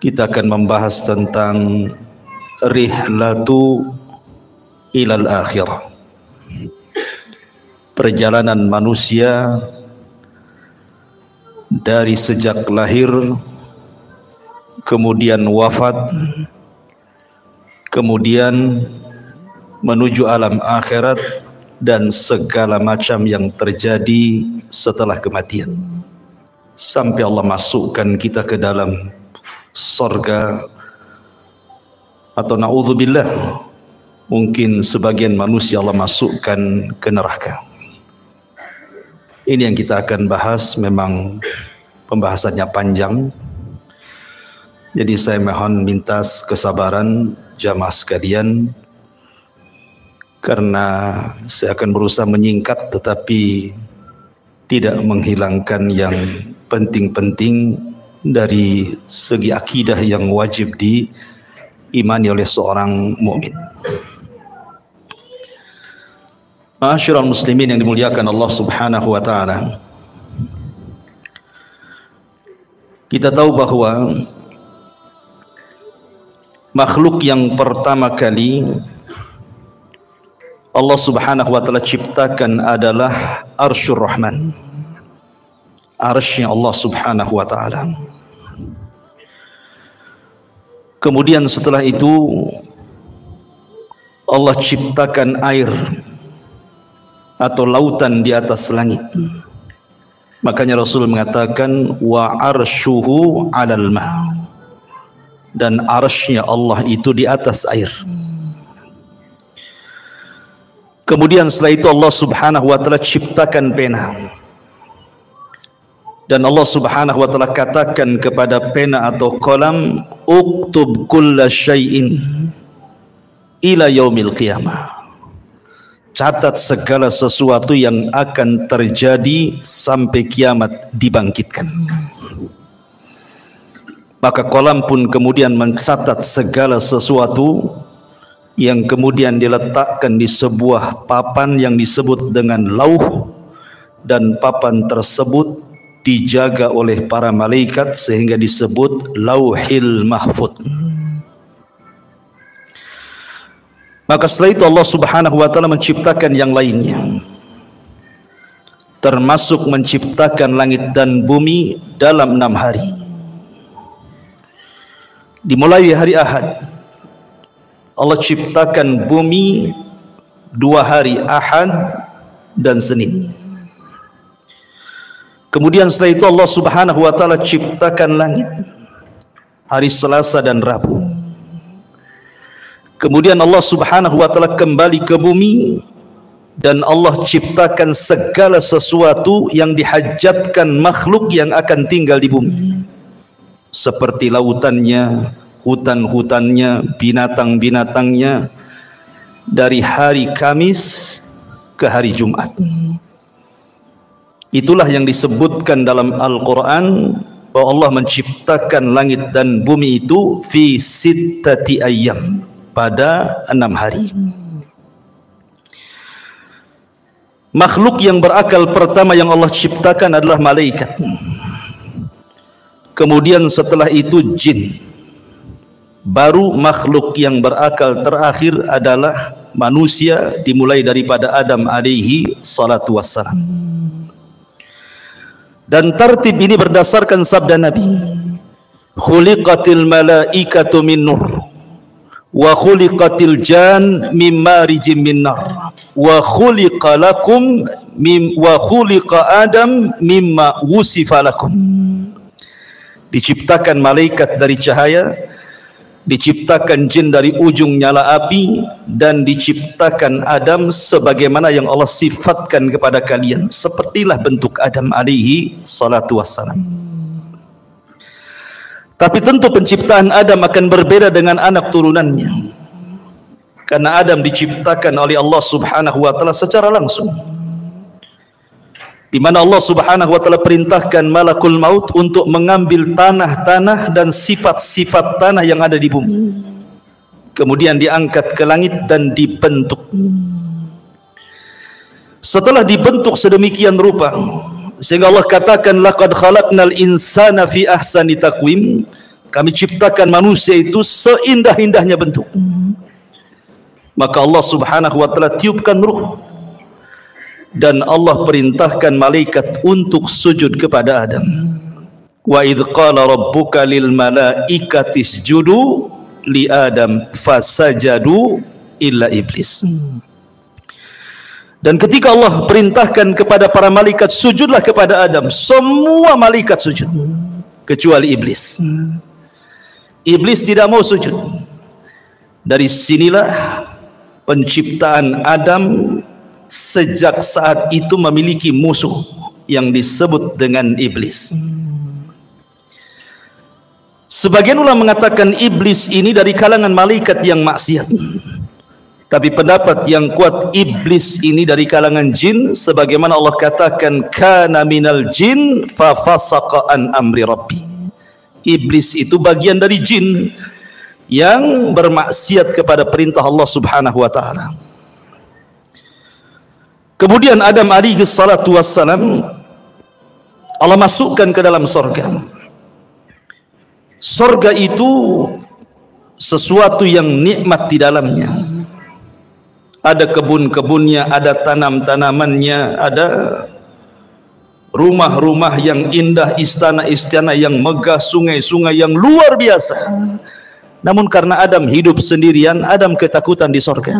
Kita akan membahas tentang rihlatu ilal akhirah, perjalanan manusia dari sejak lahir, kemudian wafat, kemudian menuju alam akhirat dan segala macam yang terjadi setelah kematian, sampai Allah masukkan kita ke dalam surga, atau na'udzubillah, mungkin sebagian manusia Allah masukkan ke neraka. Ini yang kita akan bahas. Memang pembahasannya panjang, jadi saya mohon minta kesabaran jamaah sekalian, karena saya akan berusaha menyingkat tetapi tidak menghilangkan yang penting-penting dari segi akidah yang wajib diimani oleh seorang mukmin. Ma'asyiral muslimin yang dimuliakan Allah Subhanahu wa taala. Kita tahu bahwa makhluk yang pertama kali Allah Subhanahu wa taala ciptakan adalah Arsyur Rahman, arsy Allah Subhanahu wa taala. Kemudian setelah itu Allah ciptakan air atau lautan di atas langit. Makanya Rasul mengatakan wa arsyuhu 'alal ma', dan arsy-Nya Allah itu di atas air. Kemudian setelah itu Allah Subhanahu wa taala ciptakan pena, dan Allah Subhanahu wa taala katakan kepada pena atau kolam, uktub kulla syai'in ila yaumil qiyamah, catat segala sesuatu yang akan terjadi sampai kiamat dibangkitkan. Maka kolam pun kemudian mencatat segala sesuatu yang kemudian diletakkan di sebuah papan yang disebut dengan lauh, dan papan tersebut dijaga oleh para malaikat sehingga disebut Lauhil Mahfuz. Maka setelah itu Allah Subhanahu wa taala menciptakan yang lainnya, termasuk menciptakan langit dan bumi dalam 6 hari. Dimulai hari Ahad, Allah ciptakan bumi 2 hari, Ahad dan Senin. Kemudian setelah itu Allah Subhanahu wa taala ciptakan langit hari Selasa dan Rabu. Kemudian Allah Subhanahu wa taala kembali ke bumi, dan Allah ciptakan segala sesuatu yang dihajatkan makhluk yang akan tinggal di bumi, seperti lautannya, hutan-hutannya, binatang-binatangnya, dari hari Kamis ke hari Jumat. Itulah yang disebutkan dalam Al-Quran bahwa Allah menciptakan langit dan bumi itu fi sittati ayyam, pada 6 hari. Makhluk yang berakal pertama yang Allah ciptakan adalah malaikat. Kemudian setelah itu jin. Baru makhluk yang berakal terakhir adalah manusia, dimulai daripada Adam alaihi salatu wassalam. Dan tertib ini berdasarkan sabda Nabi, khuliqatil malaikatu min nur wa khuliqatil jan min marijim min nar wa khuliqa lakum wa khuliqa Adam mimma wusifa lakum. Diciptakan malaikat dari cahaya, diciptakan jin dari ujung nyala api, dan diciptakan Adam sebagaimana yang Allah sifatkan kepada kalian, sepertilah bentuk Adam alaihi salatu wassalam. Tapi tentu penciptaan Adam akan berbeda dengan anak turunannya, karena Adam diciptakan oleh Allah Subhanahu wa taala secara langsung, di mana Allah Subhanahu wa taala perintahkan malakul maut untuk mengambil tanah-tanah dan sifat-sifat tanah yang ada di bumi, kemudian diangkat ke langit dan dibentuk. Setelah dibentuk sedemikian rupa, sehingga Allah katakan laqad khalaqnal insana fi ahsani taqwim, Kami ciptakan manusia itu seindah-indahnya bentuk. Maka Allah subhanahu wa ta'ala tiupkan ruh, dan Allah perintahkan malaikat untuk sujud kepada Adam. Wa idh qala rabbuka lil malaikati isjudu li Adam fasajadu illa iblis. Dan ketika Allah perintahkan kepada para malaikat sujudlah kepada Adam, semua malaikat sujud kecuali iblis. Iblis tidak mau sujud. Dari sinilah penciptaan Adam sejak saat itu memiliki musuh yang disebut dengan iblis. Sebagian ulama mengatakan iblis ini dari kalangan malaikat yang maksiat. Tapi pendapat yang kuat, iblis ini dari kalangan jin, sebagaimana Allah katakan kana minal jin fa fasaqa an amri rabbi. Iblis itu bagian dari jin yang bermaksiat kepada perintah Allah subhanahu wa ta'ala. Kemudian Adam alaihi salatu wassalam Allah masukkan ke dalam sorga. Sorga itu sesuatu yang nikmat di dalamnya. Ada kebun-kebunnya, ada tanam-tanamannya, ada rumah-rumah yang indah, istana-istana yang megah, sungai-sungai yang luar biasa. Namun karena Adam hidup sendirian, Adam ketakutan di sorga.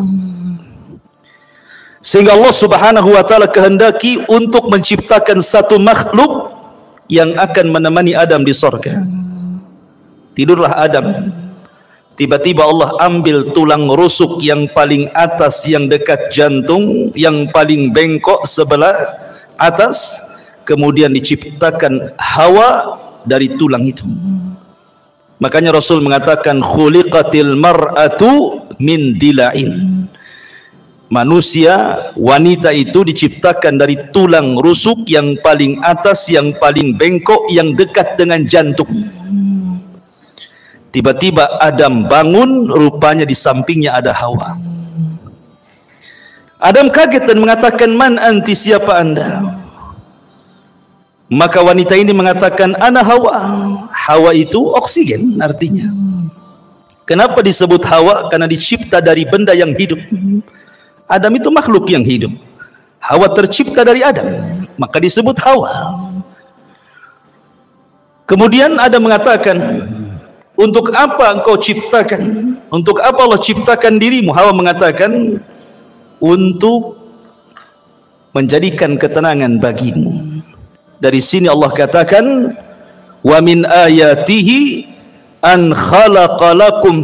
Sehingga Allah subhanahu wa ta'ala kehendaki untuk menciptakan satu makhluk yang akan menemani Adam di sorga. Tidurlah Adam. Tiba-tiba Allah ambil tulang rusuk yang paling atas, yang dekat jantung, yang paling bengkok sebelah atas, kemudian diciptakan Hawa dari tulang itu. Makanya Rasul mengatakan khuliqatil mar'atu min dila'in. Manusia, wanita itu diciptakan dari tulang rusuk yang paling atas, yang paling bengkok, yang dekat dengan jantung. Tiba-tiba Adam bangun, rupanya di sampingnya ada Hawa. Adam kaget dan mengatakan, man anti, siapa anda? Maka wanita ini mengatakan, ana Hawa. Hawa itu oksigen artinya. Kenapa disebut Hawa? Karena dicipta dari benda yang hidup. Adam itu makhluk yang hidup. Hawa tercipta dari Adam, maka disebut Hawa. Kemudian Adam mengatakan, untuk apa engkau ciptakan? Untuk apa Allah ciptakan dirimu? Hawa mengatakan, untuk menjadikan ketenangan bagimu. Dari sini Allah katakan, wa min ayatihi an khalaqalakum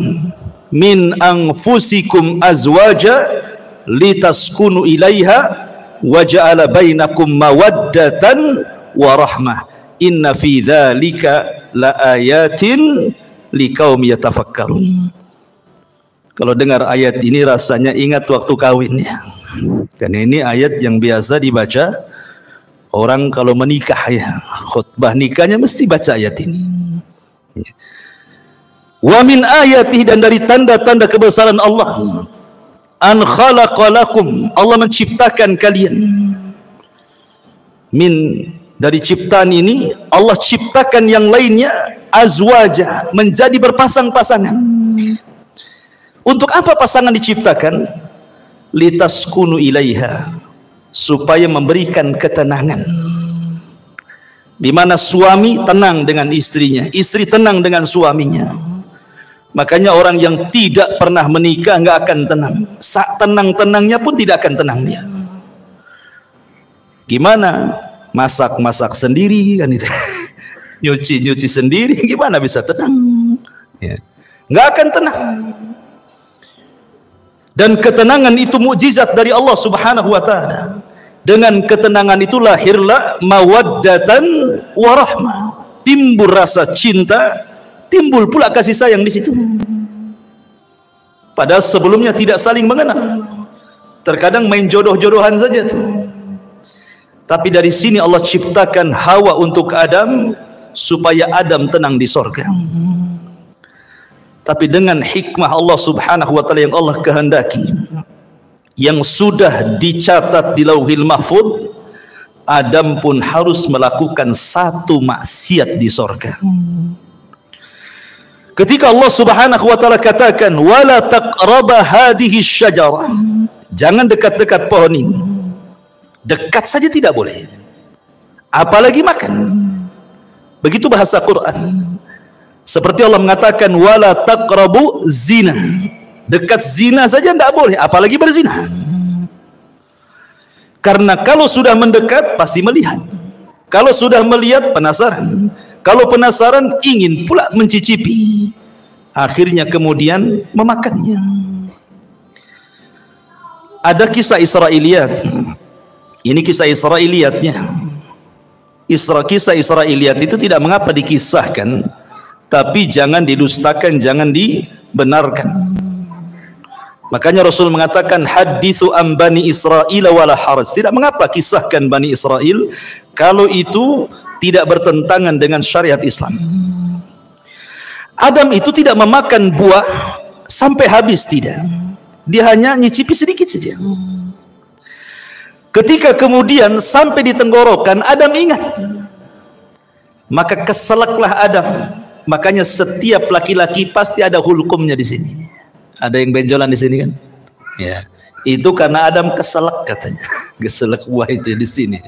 min anfusikum azwaja litaskunu ilaiha wa ja'ala bainakum mawaddatan wa rahmah inna fi dzalika laayatin liqaumi yatafakkarun. Kalau dengar ayat ini rasanya ingat waktu kawinnya. Dan ini ayat yang biasa dibaca orang kalau menikah, ya. Khutbah nikahnya mesti baca ayat ini. Wa min ayatihi, dan dari tanda-tanda kebesaran Allah, an khalaqalakum, Allah menciptakan kalian. Min, dari ciptaan ini Allah ciptakan yang lainnya, azwaja, menjadi berpasang-pasangan. Untuk apa pasangan diciptakan? Litaskunu ilaiha, supaya memberikan ketenangan. Di mana suami tenang dengan istrinya, istri tenang dengan suaminya. Makanya orang yang tidak pernah menikah nggak akan tenang. Saat tenang-tenangnya pun tidak akan tenang dia. Gimana? Masak-masak sendiri kan itu. Nyuci-nyuci sendiri, gimana bisa tenang? Ya. Nggak akan tenang. Dan ketenangan itu mukjizat dari Allah subhanahu wa ta'ala. Dengan ketenangan itu lahirlah mawaddatan warahmah. Timbul rasa cinta, timbul pula kasih sayang di situ. Padahal sebelumnya tidak saling mengenal. Terkadang main jodoh-jodohan saja tuh. Tapi dari sini Allah ciptakan Hawa untuk Adam, supaya Adam tenang di sorga. Tapi dengan hikmah Allah subhanahu wa ta'ala yang Allah kehendaki, yang sudah dicatat di Lauhil Mahfuz, Adam pun harus melakukan satu maksiat di sorga. Ketika Allah Subhanahu wa taala katakan wala taqraba hadhihi syajarah, jangan dekat-dekat pohon ini. Dekat saja tidak boleh, apalagi makan. Begitu bahasa Quran. Seperti Allah mengatakan wala taqrabu zina, dekat zina saja tidak boleh, apalagi berzina. Karena kalau sudah mendekat pasti melihat, kalau sudah melihat penasaran, kalau penasaran ingin pula mencicipi, akhirnya kemudian memakannya. Ada kisah Israiliyat. Ini kisah Israiliyatnya. Kisah Israiliyat itu tidak mengapa dikisahkan, tapi jangan didustakan, jangan dibenarkan. Makanya Rasul mengatakan hadithu an Bani Israil wala haraj. Tidak mengapa kisahkan Bani Israel kalau itu tidak bertentangan dengan syariat Islam. Adam itu tidak memakan buah sampai habis, tidak. Dia hanya nyicipi sedikit saja. Ketika kemudian sampai di tenggorokan, Adam ingat. Maka keselaklah Adam. Makanya setiap laki-laki pasti ada hulkumnya di sini. Ada yang benjolan di sini kan? Ya. Itu karena Adam keselak katanya. Keselak buah itu di sini.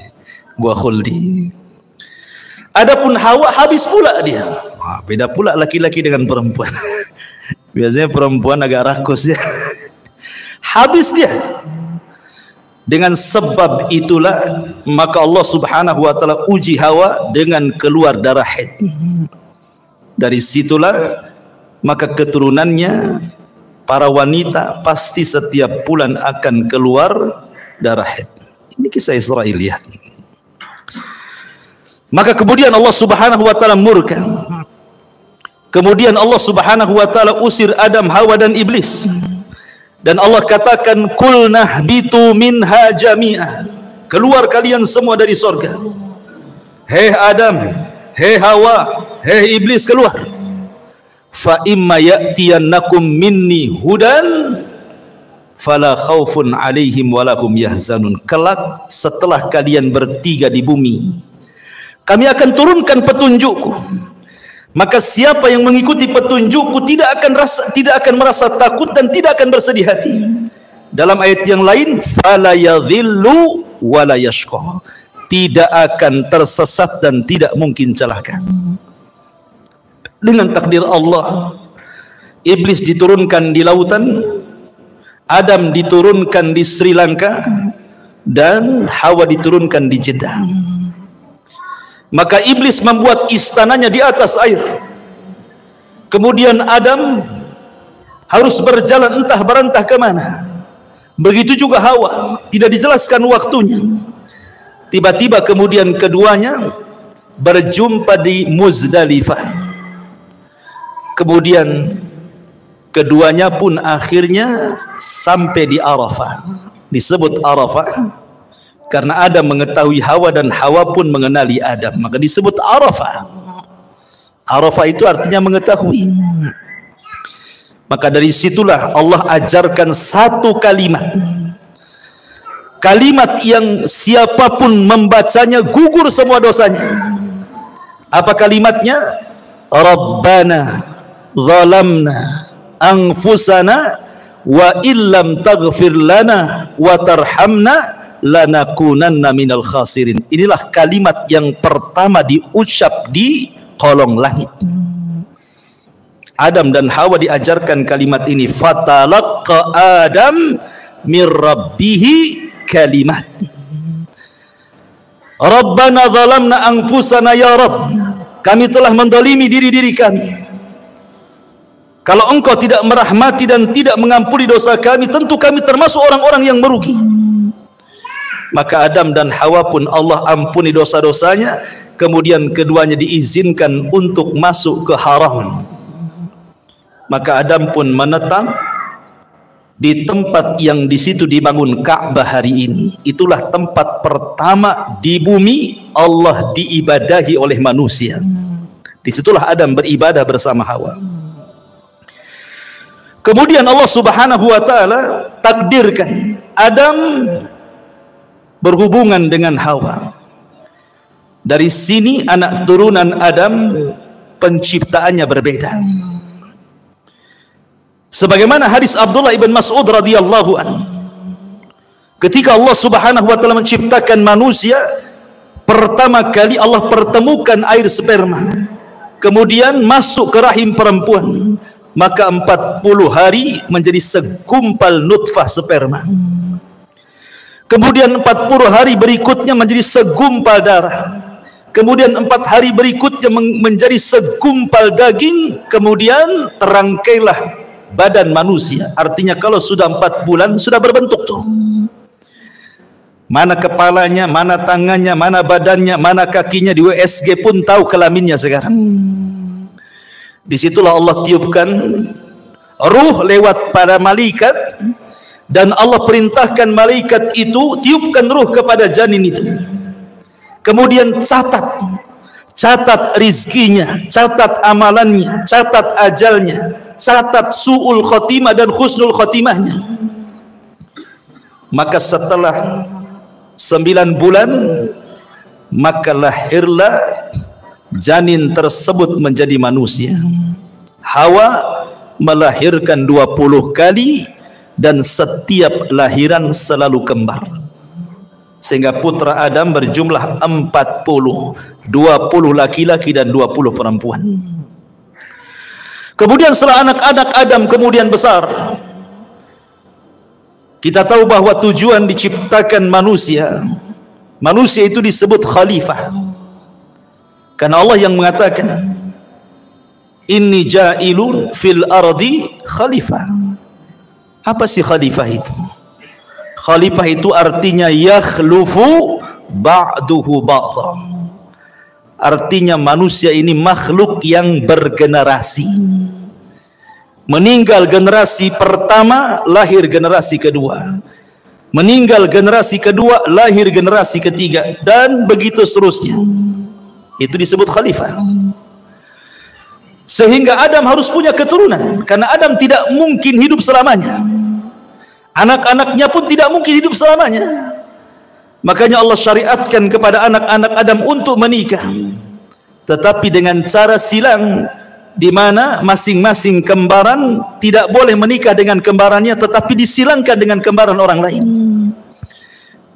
Buah khuldi. Adapun Hawa habis pula dia. Wah, beda pula laki-laki dengan perempuan. Biasanya perempuan agak rakus ya. Habis dia. Dengan sebab itulah maka Allah Subhanahu wa taala uji Hawa dengan keluar darah haid. Dari situlah maka keturunannya para wanita pasti setiap bulan akan keluar darah haid. Ini kisah Israiliyat. Maka kemudian Allah Subhanahu wa taala murka. Kemudian Allah Subhanahu wa taala usir Adam, Hawa dan iblis. Dan Allah katakan qulna bitu minha jami'a. Keluar kalian semua dari surga. Hei Adam, hei Hawa, hei iblis, keluar. Fa imma ya'tiyannakum minni hudan fala khaufun alaihim walahum yahzanun. Kelak setelah kalian bertiga di bumi, kami akan turunkan petunjukku. Maka siapa yang mengikuti petunjukku tidak akan merasa takut dan tidak akan bersedih hati. Dalam ayat yang lain, fala yadhillu wala yashqa. Tidak akan tersesat dan tidak mungkin celaka. Dengan takdir Allah, iblis diturunkan di lautan, Adam diturunkan di Sri Lanka, dan Hawa diturunkan di Jeddah. Maka iblis membuat istananya di atas air. Kemudian Adam harus berjalan entah berantah ke mana. Begitu juga Hawa, tidak dijelaskan waktunya. Tiba-tiba kemudian keduanya berjumpa di Muzdalifah. Kemudian keduanya pun akhirnya sampai di Arafah. Disebut Arafah karena Adam mengetahui Hawa dan Hawa pun mengenali Adam, maka disebut Arafah. Arafah itu artinya mengetahui. Maka dari situlah Allah ajarkan satu kalimat. Kalimat yang siapapun membacanya gugur semua dosanya. Apa kalimatnya? Rabbana zalamna anfusana wa illam taghfir lana wa tarhamna lanakunanna minal khasirin. Inilah kalimat yang pertama diucap di kolong langit. Adam dan Hawa diajarkan kalimat ini. Fatalaqqa Adam min rabbihi kalimat. Rabbana zalamna anfusana ya Rabb. Kami telah mendolimi diri-diri kami. Kalau engkau tidak merahmati dan tidak mengampuni dosa kami, tentu kami termasuk orang-orang yang merugi. Maka Adam dan Hawa pun Allah ampuni dosa-dosanya. Kemudian keduanya diizinkan untuk masuk ke haram. Maka Adam pun menetap di tempat yang di situ dibangun Ka'bah hari ini. Itulah tempat pertama di bumi Allah diibadahi oleh manusia. Disitulah Adam beribadah bersama Hawa. Kemudian Allah Subhanahu wa taala takdirkan Adam berhubungan dengan Hawa. Dari sini anak turunan Adam penciptaannya berbeda. Sebagaimana hadis Abdullah ibn Mas'ud radhiyallahu anhu, ketika Allah Subhanahu wa taala menciptakan manusia, pertama kali Allah pertemukan air sperma, kemudian masuk ke rahim perempuan, maka 40 hari menjadi segumpal nutfah sperma. Kemudian 40 hari berikutnya menjadi segumpal darah. Kemudian 4 hari berikutnya menjadi segumpal daging. Kemudian terangkailah badan manusia. Artinya kalau sudah 4 bulan sudah berbentuk tuh. Mana kepalanya, mana tangannya, mana badannya, mana kakinya, di USG pun tahu kelaminnya sekarang. Disitulah Allah tiupkan ruh lewat para malaikat, dan Allah perintahkan malaikat itu tiupkan ruh kepada janin itu. Kemudian catat rizkinya, catat amalannya, catat ajalnya, catat su'ul khotimah dan husnul khotimahnya. Maka setelah 9 bulan, maka lahirlah janin tersebut menjadi manusia. Hawa melahirkan 20 kali, dan setiap lahiran selalu kembar, sehingga putra Adam berjumlah 40, 20 laki-laki dan 20 perempuan. Kemudian setelah anak-anak Adam kemudian besar, kita tahu bahwa tujuan diciptakan manusia itu disebut khalifah, karena Allah yang mengatakan inni ja'ilun fil ardi khalifah. Apa sih khalifah itu? Khalifah itu artinya yakhlufu ba'duhu ba'dha. Artinya manusia ini makhluk yang bergenerasi. Meninggal generasi pertama, lahir generasi kedua. Meninggal generasi kedua, lahir generasi ketiga, dan begitu seterusnya. Itu disebut khalifah. Sehingga Adam harus punya keturunan, karena Adam tidak mungkin hidup selamanya. Anak-anaknya pun tidak mungkin hidup selamanya. Makanya Allah syariatkan kepada anak-anak Adam untuk menikah, tetapi dengan cara silang, di mana masing-masing kembaran tidak boleh menikah dengan kembarannya, tetapi disilangkan dengan kembaran orang lain.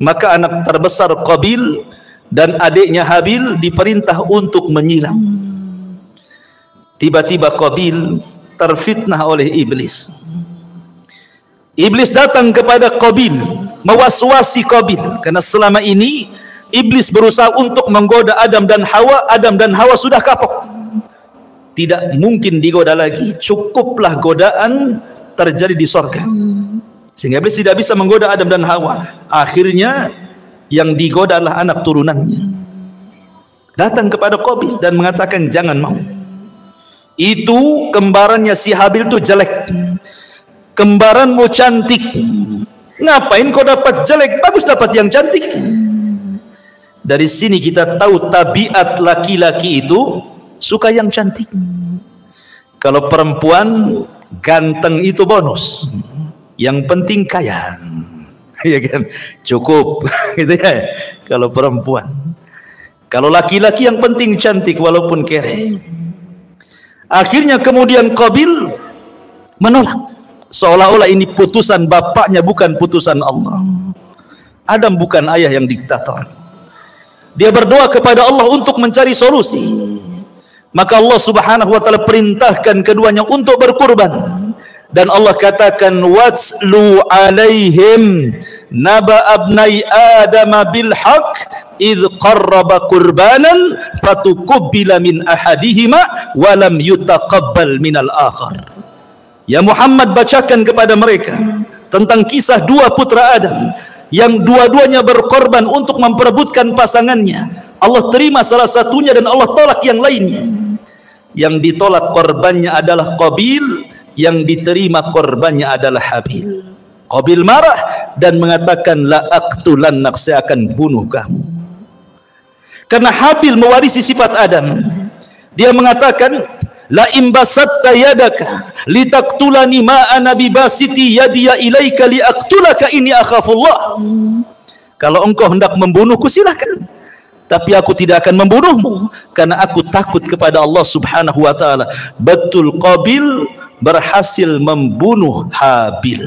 Maka anak terbesar Qabil dan adiknya Habil diperintah untuk menyilang. Tiba-tiba Qabil terfitnah oleh iblis. Iblis datang kepada Qabil, mewaswasi Qabil, karena selama ini iblis berusaha untuk menggoda Adam dan Hawa. Adam dan Hawa sudah kapok, tidak mungkin digoda lagi, cukuplah godaan terjadi di sorga, sehingga iblis tidak bisa menggoda Adam dan Hawa. Akhirnya yang digoda adalah anak turunannya. Datang kepada Qabil dan mengatakan jangan mau, itu kembarannya si Habil itu jelek, kembaranmu cantik, ngapain kau dapat jelek, bagus dapat yang cantik. Dari sini kita tahu tabiat laki-laki itu suka yang cantik. Kalau perempuan ganteng itu bonus, yang penting kaya, ya kan, cukup gitu ya. Kalau perempuan, kalau laki-laki yang penting cantik walaupun kere. Akhirnya kemudian Qabil menolak, seolah-olah ini putusan bapaknya, bukan putusan Allah. Adam bukan ayah yang diktator. Dia berdoa kepada Allah untuk mencari solusi. Maka Allah Subhanahu wa taala perintahkan keduanya untuk berkurban. Dan Allah katakan watslu alaihim naba abnai adam bil haqq idh qarraba qurbanan fatuqbila min ahadihima wa lam yutaqabbal minal akhar. Ya Muhammad, bacakan kepada mereka tentang kisah 2 putra Adam yang dua-duanya berkorban untuk memperebutkan pasangannya. Allah terima salah satunya dan Allah tolak yang lainnya. Yang ditolak korbannya adalah Qabil, yang diterima korbannya adalah Habil. Qabil marah dan mengatakan la aqtulannak, saya akan bunuh kamu. Karena Habil mewarisi sifat Adam. Dia mengatakan la imbasatta yadaka litaqtulani ma ana bibasiti yadiya ilaika liaqtulaka inni akhafullah. Kalau engkau hendak membunuhku silahkan, tapi aku tidak akan membunuhmu karena aku takut kepada Allah Subhanahu wa taala. Betul, Qabil berhasil membunuh Habil.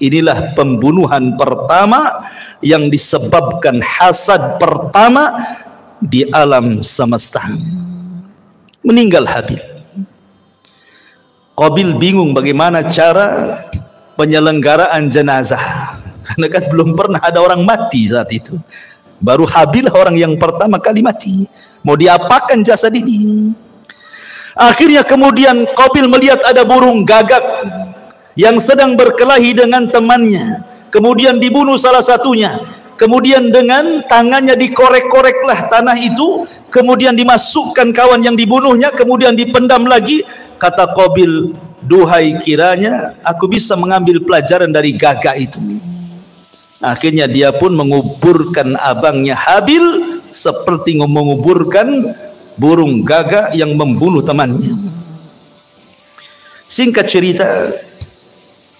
Inilah pembunuhan pertama yang disebabkan hasad pertama di alam semesta. Meninggal Habil. Qabil bingung bagaimana cara penyelenggaraan jenazah, karena kan belum pernah ada orang mati saat itu. Baru Habil orang yang pertama kali mati. Mau diapakan jasad ini? Akhirnya kemudian Qabil melihat ada burung gagak yang sedang berkelahi dengan temannya. Kemudian dibunuh salah satunya. Kemudian dengan tangannya dikorek-koreklah tanah itu. Kemudian dimasukkan kawan yang dibunuhnya. Kemudian dipendam lagi. Kata Qabil, duhai kiranya aku bisa mengambil pelajaran dari gagak itu. Akhirnya dia pun menguburkan abangnya Habil seperti menguburkan burung gagak yang membunuh temannya. Singkat cerita,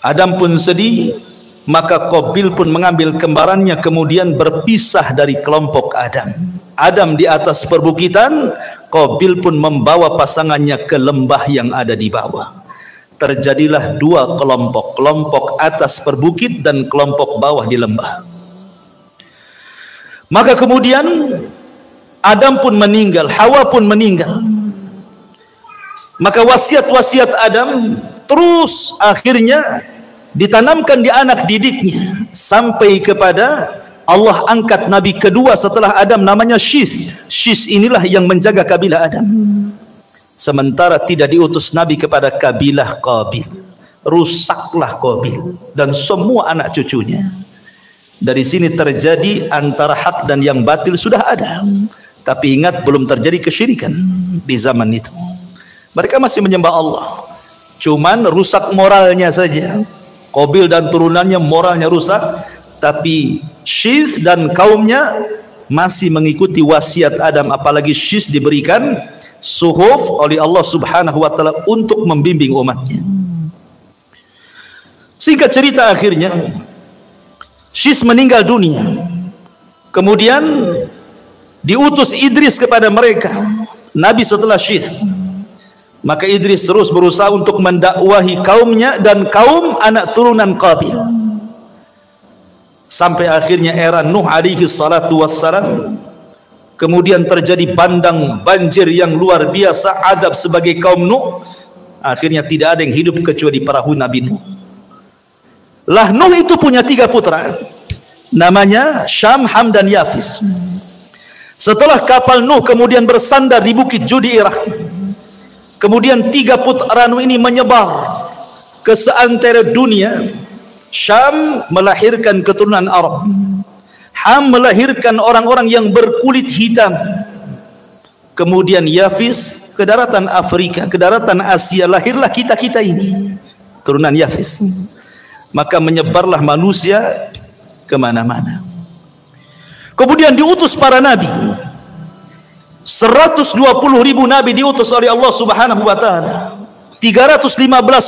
Adam pun sedih, maka Qabil pun mengambil kembarannya kemudian berpisah dari kelompok Adam. Adam di atas perbukitan, Qabil pun membawa pasangannya ke lembah yang ada di bawah. Terjadilah dua kelompok, kelompok atas perbukit dan kelompok bawah di lembah. Maka kemudian Adam pun meninggal, Hawa pun meninggal. Maka wasiat-wasiat Adam terus akhirnya ditanamkan di anak didiknya sampai kepada Allah angkat Nabi kedua setelah Adam, namanya Syith. Syith inilah yang menjaga kabilah Adam. Sementara tidak diutus Nabi kepada kabilah Qabil. Rusaklah Qabil dan semua anak cucunya. Dari sini terjadi antara hak dan yang batil sudah ada. Tapi ingat, belum terjadi kesyirikan di zaman itu. Mereka masih menyembah Allah. Cuman rusak moralnya saja. Qabil dan turunannya moralnya rusak. Tapi Syith dan kaumnya masih mengikuti wasiat Adam. Apalagi Syith diberikan suhuf oleh Allah Subhanahu wa taala untuk membimbing umatnya. Singkat cerita, akhirnya Syith meninggal dunia. Kemudian diutus Idris kepada mereka, nabi setelah Syith. Maka Idris terus berusaha untuk mendakwahi kaumnya dan kaum anak turunan Qabil. Sampai akhirnya era Nuh alaihi salatu wassalam. Kemudian terjadi bandang banjir yang luar biasa, adab sebagai kaum Nuh. Akhirnya tidak ada yang hidup kecuali perahu Nabi Nuh. Lah Nuh itu punya 3 putra, namanya Syam, Ham dan Yafis. Setelah kapal Nuh kemudian bersandar di bukit Judi Iraq, kemudian 3 putra Nuh ini menyebar ke seantero dunia. Syam melahirkan keturunan Arab, Ham melahirkan orang-orang yang berkulit hitam. Kemudian Yafis ke daratan Afrika, ke daratan Asia, lahirlah kita-kita ini, turunan Yafis. Maka menyebarlah manusia kemana-mana. Kemudian diutus para nabi. 120.000 nabi diutus oleh Allah Subhanahu wa taala. 315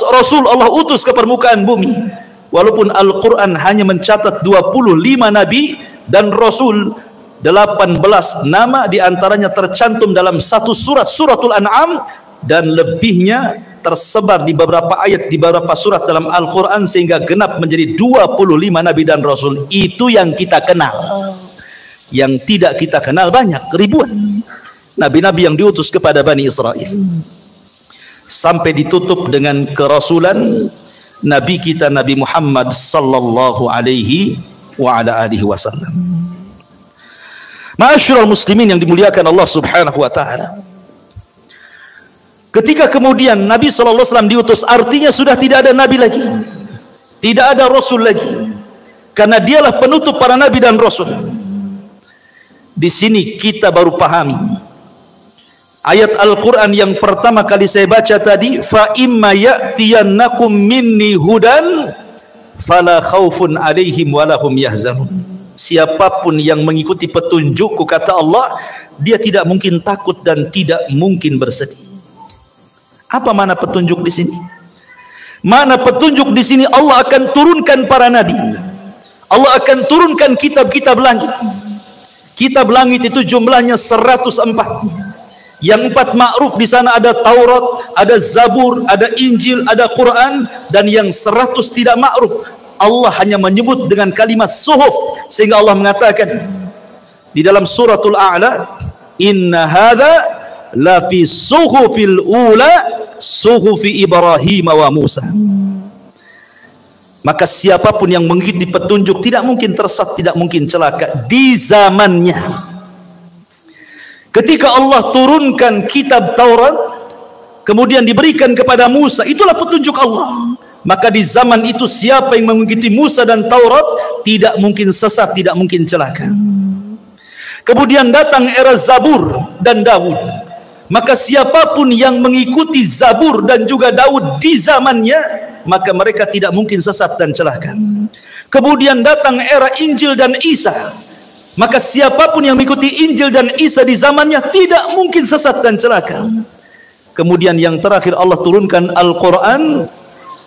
rasul Allah utus ke permukaan bumi. Walaupun Al-Quran hanya mencatat 25 nabi dan rasul, 18 nama diantaranya tercantum dalam satu surat, suratul An'am, dan lebihnya tersebar di beberapa ayat di beberapa surat dalam Al-Quran, sehingga genap menjadi 25 nabi dan rasul. Itu yang kita kenal. Yang tidak kita kenal banyak, ribuan nabi-nabi yang diutus kepada Bani Israel. Sampai ditutup dengan kerasulan Nabi kita Nabi Muhammad sallallahu alaihi wa ala alihi wasallam. Ma'asyiral muslimin yang dimuliakan Allah Subhanahu wa taala. Ketika kemudian Nabi sallallahu alaihi wasallam diutus, artinya sudah tidak ada nabi lagi. Tidak ada rasul lagi. Karena dialah penutup para nabi dan rasul. Di sini kita baru pahami ayat Al-Quran yang pertama kali saya baca tadi, fa imma ya'tiyannakum minni hudan fala khaufun alaihim walahum yahzanun. Siapapun yang mengikuti petunjukku, kata Allah, dia tidak mungkin takut dan tidak mungkin bersedih. Apa mana petunjuk di sini? Mana petunjuk di sini? Allah akan turunkan para nabi. Allah akan turunkan kitab-kitab langit. Kitab langit itu jumlahnya 104. Yang 4 ma'ruf di sana ada Taurat, ada Zabur, ada Injil, ada Quran, dan yang 100 tidak ma'ruf. Allah hanya menyebut dengan kalimat suhuf, sehingga Allah mengatakan di dalam suratul A'la, inna hadza la fi suhufil ula suhufi Ibrahim wa Musa. Maka siapapun yang mengikuti petunjuk tidak mungkin tersesat, tidak mungkin celaka di zamannya. Ketika Allah turunkan kitab Taurat, kemudian diberikan kepada Musa, itulah petunjuk Allah. Maka di zaman itu siapa yang mengikuti Musa dan Taurat tidak mungkin sesat, tidak mungkin celaka. Kemudian datang era Zabur dan Daud. Maka siapapun yang mengikuti Zabur dan juga Daud di zamannya, maka mereka tidak mungkin sesat dan celaka. Kemudian datang era Injil dan Isa. Maka siapapun yang mengikuti Injil dan Isa di zamannya tidak mungkin sesat dan celaka. Kemudian yang terakhir Allah turunkan Al-Quran,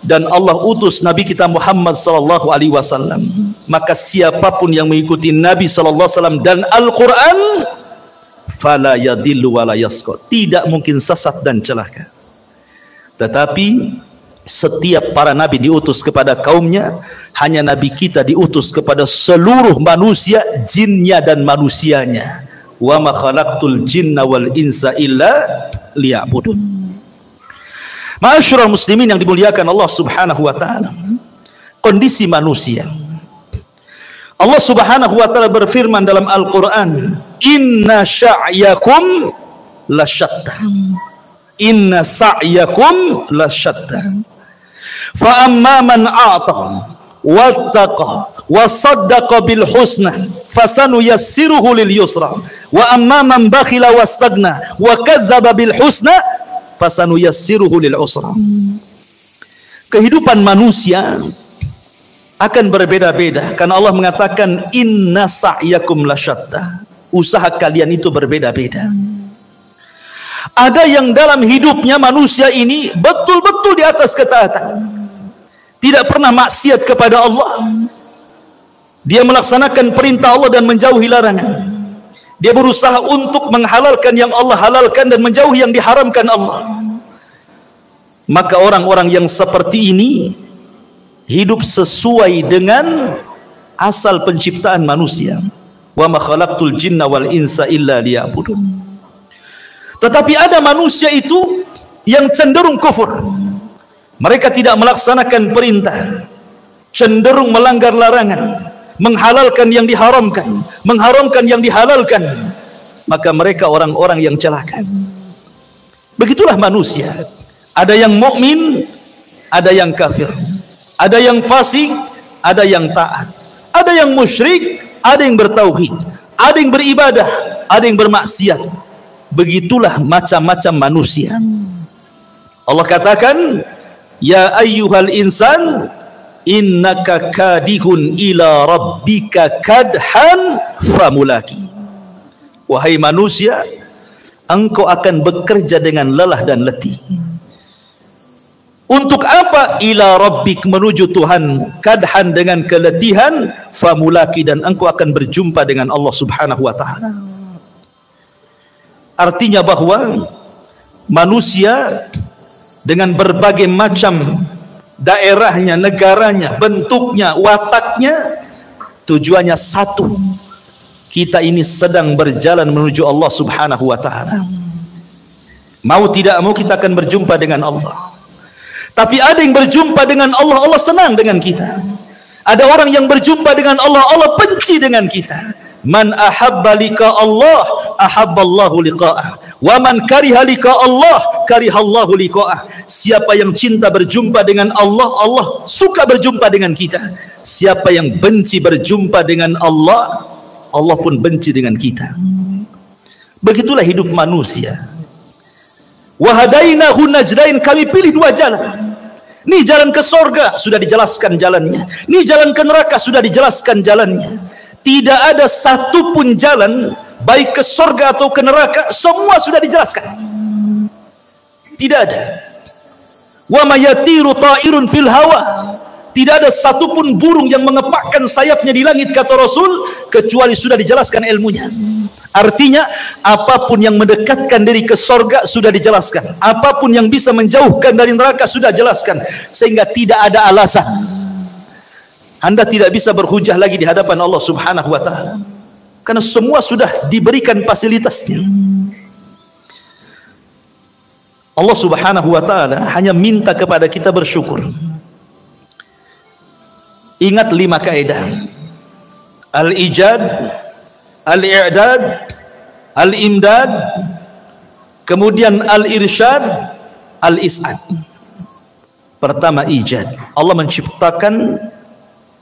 dan Allah utus Nabi kita Muhammad sallallahu alaihi wasallam. Maka siapapun yang mengikuti Nabi sallallahu alaihi wasallam dan Al-Quran, fala yadillu wala yasqa, tidak mungkin sesat dan celaka. Tetapi setiap para nabi diutus kepada kaumnya, hanya nabi kita diutus kepada seluruh manusia, jinnya dan manusianya. Wa ma khalaqtul jinna wal insa illa liya'budun. Ma'asyiral muslimin yang dimuliakan Allah Subhanahu wa taala, kondisi manusia. Allah Subhanahu wa taala berfirman dalam Al-Qur'an, inna sa'yakum lasyatta. Inna sa'yakum lasyatta. Fa amma man a'ta wattaqa wa saddaqa bil husna fasanuyassiruhu lil yusra wa amma man bakhila wastagna wa kadzdzaba bil husna fasanuyassiruhu lil usra. Kehidupan manusia akan berbeda-beda karena Allah mengatakan inna sa'yakum lasyatta. Usaha kalian itu berbeda-beda. Ada yang dalam hidupnya manusia ini betul-betul di atas ketaatan, tidak pernah maksiat kepada Allah. Dia melaksanakan perintah Allah dan menjauhi larangan. Dia berusaha untuk menghalalkan yang Allah halalkan dan menjauhi yang diharamkan Allah. Maka orang-orang yang seperti ini hidup sesuai dengan asal penciptaan manusia. Wa ma khalaqtul jinna wal insa illa liya'budun. Tetapi ada manusia itu yang cenderung kufur. Mereka tidak melaksanakan perintah, cenderung melanggar larangan, menghalalkan yang diharamkan, mengharamkan yang dihalalkan. Maka mereka orang-orang yang celaka. Begitulah manusia. Ada yang mukmin, ada yang kafir, ada yang fasik, ada yang taat, ada yang musyrik, ada yang bertauhid, ada yang beribadah, ada yang bermaksiat. Begitulah macam-macam manusia. Allah katakan, ya ayyuhal insan innaka kadihun ila rabbika kadhan famulaki. Wahai manusia, engkau akan bekerja dengan lelah dan letih. Untuk apa? Ila rabbik, menuju Tuhan. Kadhan, dengan keletihan. Famulaki, dan engkau akan berjumpa dengan Allah Subhanahu wa ta'ala. Artinya bahwa manusia dengan berbagai macam daerahnya, negaranya, bentuknya, wataknya, tujuannya satu. Kita ini sedang berjalan menuju Allah Subhanahu wa ta'ala. Mau tidak mau kita akan berjumpa dengan Allah. Tapi ada yang berjumpa dengan Allah, Allah senang dengan kita. Ada orang yang berjumpa dengan Allah, Allah benci dengan kita. Man ahabba liqa Allah ahabballahu liqa'ah, wa man kariha liqa Allah karihallahu liqa'ah. Siapa yang cinta berjumpa dengan Allah, Allah suka berjumpa dengan kita. Siapa yang benci berjumpa dengan Allah, Allah pun benci dengan kita. Begitulah hidup manusia. Wahadainahu najdain, kami pilih dua jalan. Ini jalan ke sorga, sudah dijelaskan jalannya. Ini jalan ke neraka, sudah dijelaskan jalannya. Tidak ada satupun jalan, baik ke sorga atau ke neraka, semua sudah dijelaskan. Tidak ada. Wa ma yatiru ta'irun fil hawa, Tidak ada satupun burung yang mengepakkan sayapnya di langit, kata Rasul, kecuali sudah dijelaskan ilmunya. Artinya apapun yang mendekatkan diri ke sorga sudah dijelaskan, apapun yang bisa menjauhkan dari neraka sudah jelaskan, sehingga tidak ada alasan Anda tidak bisa berhujah lagi di hadapan Allah Subhanahu wa ta'ala, karena semua sudah diberikan fasilitasnya. Allah Subhanahu wa ta'ala hanya minta kepada kita bersyukur. Ingat 5 kaidah: al-ijad, al-i'dad, al-imdad, kemudian al-irsyad, al-is'ad. Pertama, ijad. Allah menciptakan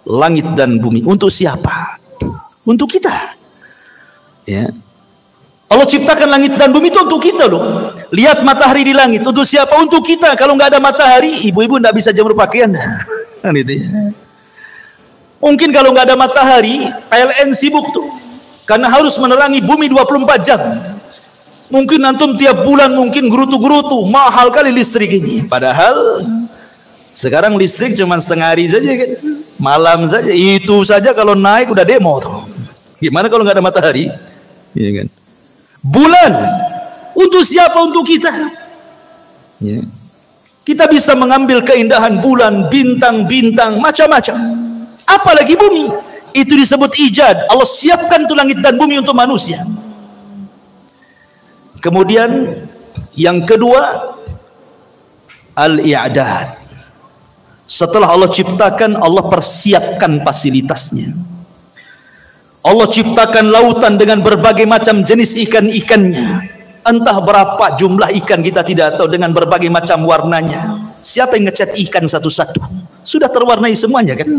langit dan bumi. Untuk siapa? Untuk kita. Ya. Allah ciptakan langit dan bumi itu untuk kita loh. Lihat matahari di langit, untuk siapa? Untuk kita. Kalau nggak ada matahari, ibu-ibu nggak bisa jemur pakaian. Kan itu ya. Mungkin kalau nggak ada matahari, PLN sibuk tuh, karena harus menerangi bumi 24 jam. Mungkin antum tiap bulan mungkin gerutu-gerutu, mahal kali listrik ini. Padahal sekarang listrik cuma setengah hari saja kan, malam saja. Itu saja kalau naik udah demo tuh. Gimana kalau nggak ada matahari? Iya kan? Bulan untuk siapa? Untuk kita. Ya. Kita bisa mengambil keindahan bulan, bintang-bintang, macam-macam. Apalagi bumi, itu disebut ijad. Allah siapkan tuh langit dan bumi untuk manusia. Kemudian yang kedua, al-i'dad. Setelah Allah ciptakan, Allah persiapkan fasilitasnya. Allah ciptakan lautan dengan berbagai macam jenis ikan-ikannya. Entah berapa jumlah ikan kita tidak tahu, dengan berbagai macam warnanya. Siapa yang ngecat ikan satu-satu? Sudah terwarnai semuanya kan?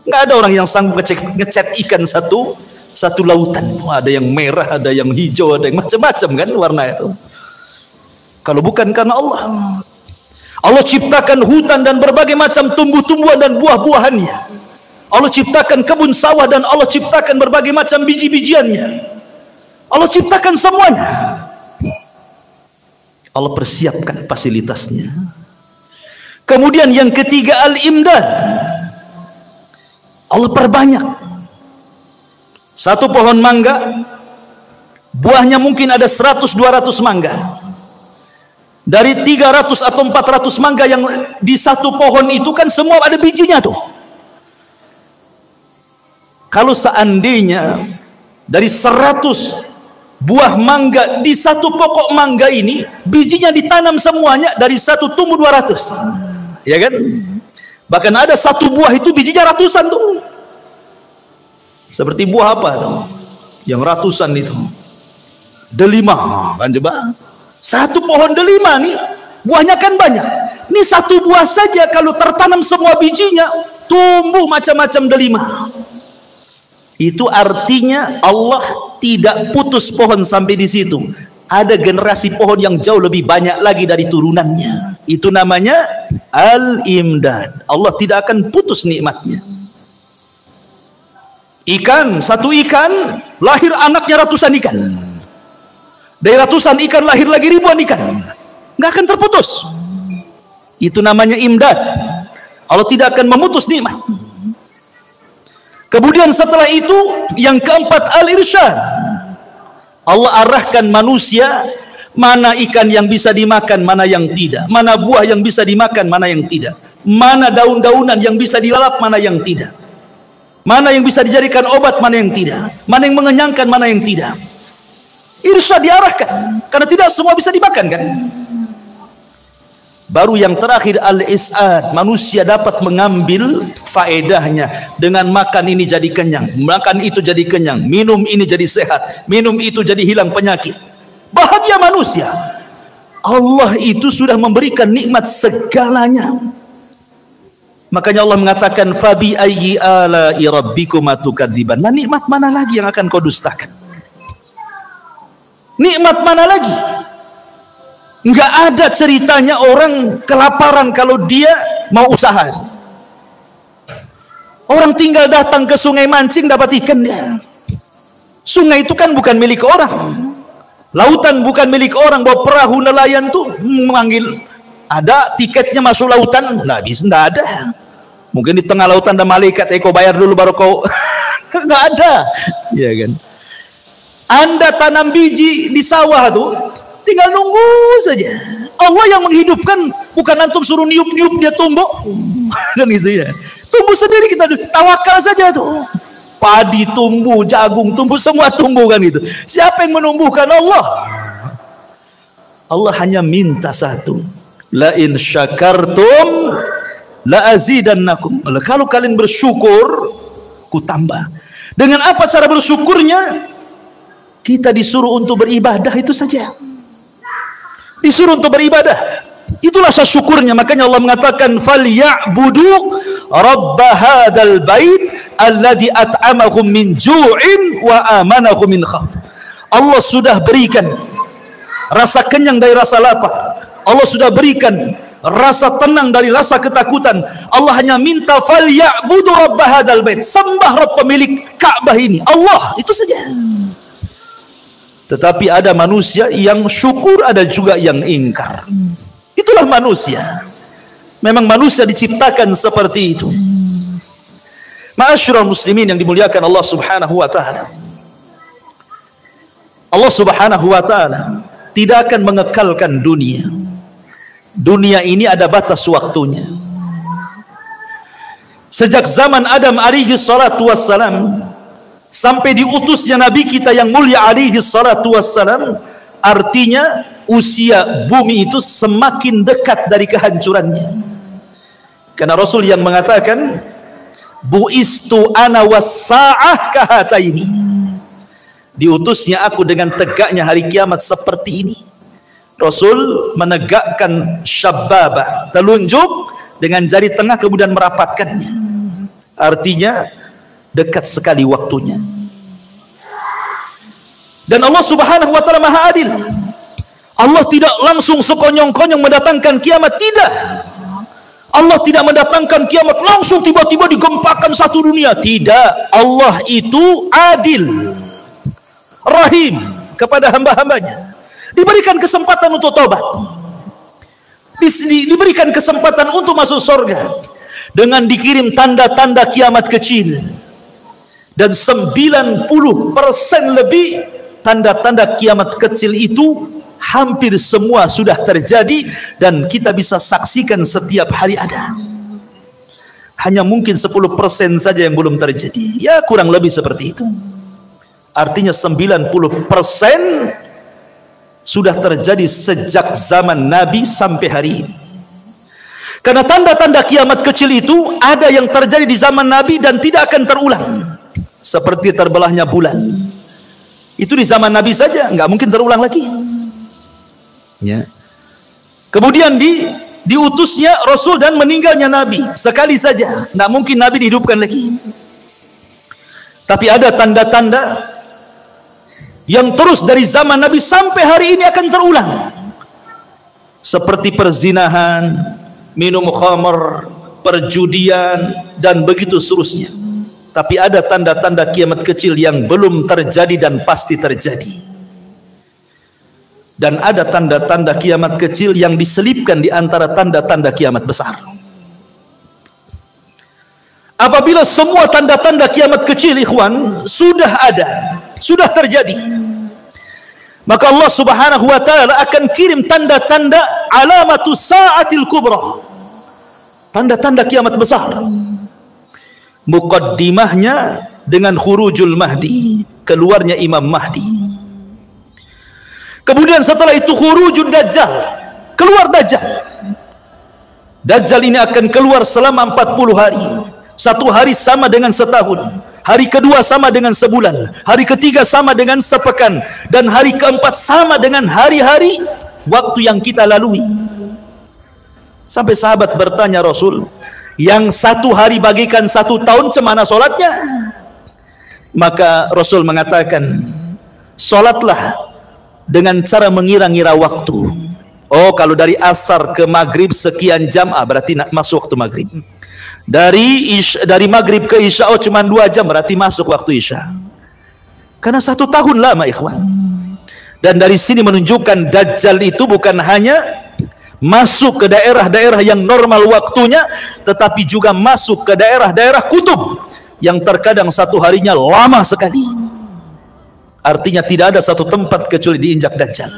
Nggak ada orang yang sanggup ngecat ikan satu lautan. Ada yang merah, ada yang hijau, ada yang macam-macam kan warna itu. Kalau bukan karena Allah. Allah ciptakan hutan dan berbagai macam tumbuh-tumbuhan dan buah-buahannya. Allah ciptakan kebun sawah dan Allah ciptakan berbagai macam biji-bijiannya. Allah ciptakan semuanya. Allah persiapkan fasilitasnya. Kemudian yang ketiga, al-imdad. Allah perbanyak. Satu pohon mangga, buahnya mungkin ada 100-200 mangga. Dari 300 atau 400 mangga yang di satu pohon itu kan semua ada bijinya tuh. Kalau seandainya dari 100 buah mangga di satu pokok mangga ini, bijinya ditanam semuanya, dari satu tumbuh 200. Ya kan? Bahkan ada satu buah itu bijinya ratusan tuh. Seperti buah apa tuh? Yang ratusan itu. Delima, kan coba. Satu pohon delima nih, buahnya kan banyak. Ini satu buah saja kalau tertanam semua bijinya, tumbuh macam-macam delima. Itu artinya Allah tidak putus pohon sampai di situ. Ada generasi pohon yang jauh lebih banyak lagi dari turunannya. Itu namanya al-imdad. Allah tidak akan putus nikmatnya. Ikan, satu ikan lahir anaknya ratusan ikan. Dari ratusan ikan lahir lagi ribuan ikan. Nggak akan terputus. Itu namanya imdad. Allah tidak akan memutus nikmat. Kemudian setelah itu yang keempat, al-irsyad. Allah arahkan manusia, mana ikan yang bisa dimakan, mana yang tidak, mana buah yang bisa dimakan, mana yang tidak, mana daun-daunan yang bisa dilalap, mana yang tidak, mana yang bisa dijadikan obat, mana yang tidak, mana yang mengenyangkan, mana yang tidak. Irsyad diarahkan, karena tidak semua bisa dimakan kan. Baru yang terakhir, al-is'ad. Manusia dapat mengambil faedahnya. Dengan makan ini jadi kenyang, makan itu jadi kenyang, minum ini jadi sehat, minum itu jadi hilang penyakit. Bahagia manusia. Allah itu sudah memberikan nikmat segalanya. Makanya Allah mengatakan, fabi ayyi ala'i rabbikuma tukadziban. Nah, nikmat mana lagi yang akan kau dustakan? Nikmat mana lagi? Nggak ada ceritanya orang kelaparan kalau dia mau usaha. Orang tinggal datang ke sungai mancing dapat ikan dia. Sungai itu kan bukan milik orang. Lautan bukan milik orang. Bawa perahu nelayan tuh memanggil, ada tiketnya masuk lautan? Nggak bisa, nggak ada. Mungkin di tengah lautan ada malaikat, kau bayar dulu baru kau. Nggak ada, ya kan? Anda tanam biji di sawah tuh, tinggal nunggu saja. Allah yang menghidupkan, bukan antum suruh niup-niup dia tumbuh, kan gitu ya. Tumbuh sendiri, kita tawakal saja tuh. Padi tumbuh, jagung tumbuh, semua tumbuh kan gitu. Siapa yang menumbuhkan? Allah. Allah hanya minta satu, la in syakartum la azidannakum. Kalau kalian bersyukur, ku tambah. Dengan apa cara bersyukurnya? Kita disuruh untuk beribadah, itu saja. Disuruh untuk beribadah, itulah syukurnya. Makanya Allah mengatakan falyabudu rabb hadzal bait alladzi at'amahum min ju'in wa amanahum min khauf. Allah sudah berikan rasa kenyang dari rasa lapar. Allah sudah berikan rasa tenang dari rasa ketakutan. Allah hanya minta falyabudu rabb hadzal bait, sembah Rabb pemilik Ka'bah ini, Allah, itu saja. Tetapi ada manusia yang syukur, ada juga yang ingkar. Itulah manusia. Memang manusia diciptakan seperti itu. Ma'asyiral muslimin yang dimuliakan Allah Subhanahu wa taala. Allah Subhanahu wa taala tidak akan mengekalkan dunia. Dunia ini ada batas waktunya. Sejak zaman Adam alaihi salatu wassalam sampai diutusnya Nabi kita yang mulia alaihi salatu wassalam, artinya usia bumi itu semakin dekat dari kehancurannya. Karena Rasul yang mengatakan bu'istu ana was-sa'ah kahataini, diutusnya aku dengan tegaknya hari kiamat seperti ini. Rasul menegakkan syababah, telunjuk dengan jari tengah kemudian merapatkannya, artinya dekat sekali waktunya. Dan Allah Subhanahu wa taala Maha Adil. Allah tidak langsung sekonyong-konyong mendatangkan kiamat, tidak. Allah tidak mendatangkan kiamat langsung tiba-tiba digempakan satu dunia, tidak. Allah itu adil, rahim kepada hamba-hambanya. Diberikan kesempatan untuk tobat, diberikan kesempatan untuk masuk surga dengan dikirim tanda-tanda kiamat kecil. Dan 90% lebih tanda-tanda kiamat kecil itu hampir semua sudah terjadi dan kita bisa saksikan setiap hari ada. Hanya mungkin 10% saja yang belum terjadi. Ya kurang lebih seperti itu. Artinya 90% sudah terjadi sejak zaman Nabi sampai hari ini. Karena tanda-tanda kiamat kecil itu ada yang terjadi di zaman Nabi dan tidak akan terulang. Seperti terbelahnya bulan, itu di zaman Nabi saja, nggak mungkin terulang lagi. Ya. Kemudian diutusnya Rasul dan meninggalnya Nabi sekali saja, nggak mungkin Nabi dihidupkan lagi. Tapi ada tanda-tanda yang terus dari zaman Nabi sampai hari ini akan terulang, seperti perzinahan, minum khamr, perjudian, dan begitu seterusnya. Tapi ada tanda-tanda kiamat kecil yang belum terjadi dan pasti terjadi. Dan ada tanda-tanda kiamat kecil yang diselipkan di antara tanda-tanda kiamat besar. Apabila semua tanda-tanda kiamat kecil, ikhwan, sudah ada, sudah terjadi, maka Allah Subhanahu wa taala akan kirim tanda-tanda alamatus sa'atil kubra, tanda-tanda kiamat besar. Muqaddimahnya dengan khurujul Mahdi, keluarnya Imam Mahdi. Kemudian setelah itu khurujul Dajjal, keluar Dajjal. Dajjal ini akan keluar selama 40 hari. Satu hari sama dengan setahun, hari kedua sama dengan sebulan, hari ketiga sama dengan sepekan, dan hari keempat sama dengan hari-hari waktu yang kita lalui. Sampai sahabat bertanya Rasul, yang satu hari bagikan satu tahun, cemana solatnya? Maka Rasul mengatakan, solatlah dengan cara mengira-ngira waktu. Oh, kalau dari asar ke maghrib sekian jam, berarti masuk waktu maghrib. Dari maghrib ke isya, cuma 2 jam, berarti masuk waktu isya. Karena 1 tahun lama, ikhwan. Dan dari sini menunjukkan Dajjal itu bukan hanya masuk ke daerah-daerah yang normal waktunya, tetapi juga masuk ke daerah-daerah kutub yang terkadang satu harinya lama sekali. Artinya tidak ada satu tempat kecuali diinjak Dajjal,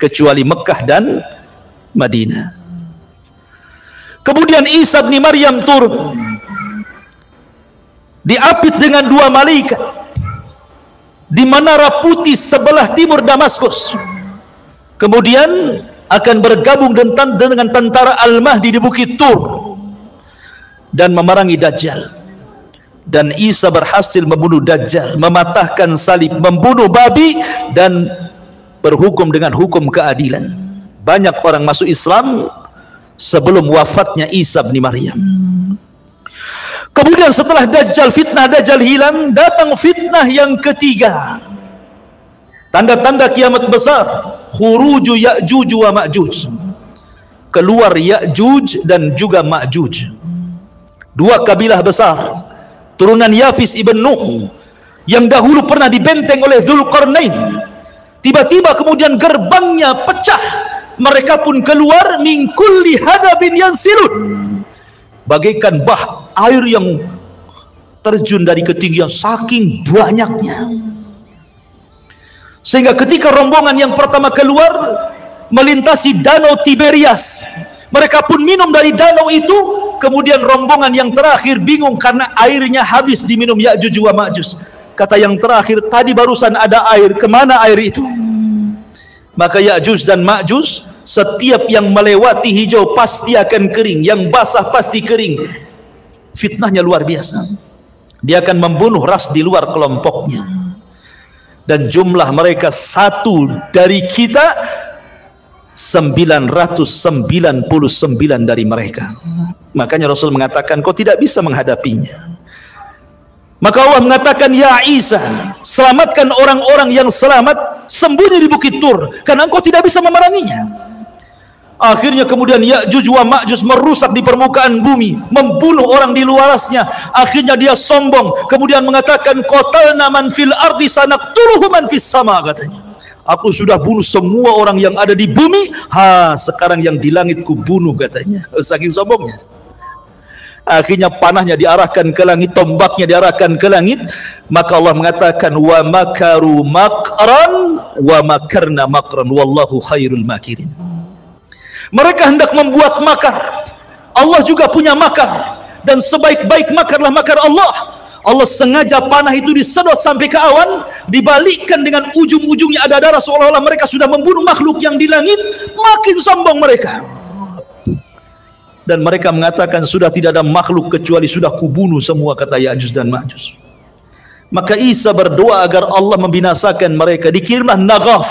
kecuali Mekah dan Madinah. Kemudian Isa bin Maryam turun, diapit dengan 2 malaikat di menara putih sebelah timur Damaskus. Kemudian akan bergabung dengan tentara Al-Mahdi di Bukit Tur dan memerangi Dajjal. Dan Isa berhasil membunuh Dajjal, mematahkan salib, membunuh babi, dan berhukum dengan hukum keadilan. Banyak orang masuk Islam sebelum wafatnya Isa bin Maryam. Kemudian setelah fitnah Dajjal hilang, datang fitnah yang ketiga. Tanda-tanda kiamat besar, khuruju Ya'juj wa Ma'juj. Keluar Ya'juj dan juga Ma'juj. 2 kabilah besar, turunan Yafis ibn Nuh, yang dahulu pernah dibenteng oleh Dzulqarnain. Tiba-tiba kemudian gerbangnya pecah, mereka pun keluar min kulli hadabin yansilun, bagaikan bah air yang terjun dari ketinggian saking banyaknya. Sehingga ketika rombongan yang pertama keluar melintasi danau Tiberias, mereka pun minum dari danau itu. Kemudian rombongan yang terakhir bingung karena airnya habis diminum Ya'juj wa Ma'juj. Kata yang terakhir, tadi barusan ada air, kemana air itu? Maka Ya'juj dan Ma'juj, setiap yang melewati hijau pasti akan kering, yang basah pasti kering. Fitnahnya luar biasa. Dia akan membunuh ras di luar kelompoknya. Dan jumlah mereka satu dari kita, 999 dari mereka. Makanya Rasul mengatakan, kau tidak bisa menghadapinya. Maka Allah mengatakan, ya Isa, selamatkan orang-orang yang selamat, sembunyi di Bukit Tur, karena engkau tidak bisa memeranginya. Akhirnya kemudian Ya'juj wa Ma'juj merusak di permukaan bumi, membunuh orang di luarasnya. Akhirnya dia sombong, kemudian mengatakan, qatalna man fil ardi sanaqtuluhu man fis sama, katanya. Aku sudah bunuh semua orang yang ada di bumi, sekarang yang di langit ku bunuh, katanya. Saking sombongnya. Akhirnya panahnya diarahkan ke langit, tombaknya diarahkan ke langit. Maka Allah mengatakan, wa makaru makran wa makarna makran wallahu khairul makirin. Mereka hendak membuat makar, Allah juga punya makar, dan sebaik-baik makarlah makar Allah. Allah sengaja panah itu disedot sampai ke awan, dibalikkan dengan ujung-ujungnya ada darah, seolah-olah mereka sudah membunuh makhluk yang di langit. Makin sombong mereka, dan mereka mengatakan, sudah tidak ada makhluk kecuali sudah kubunuh semua, kata Ya'juj dan Ma'juj. Maka Isa berdoa agar Allah membinasakan mereka. Dikirimlah naghaf,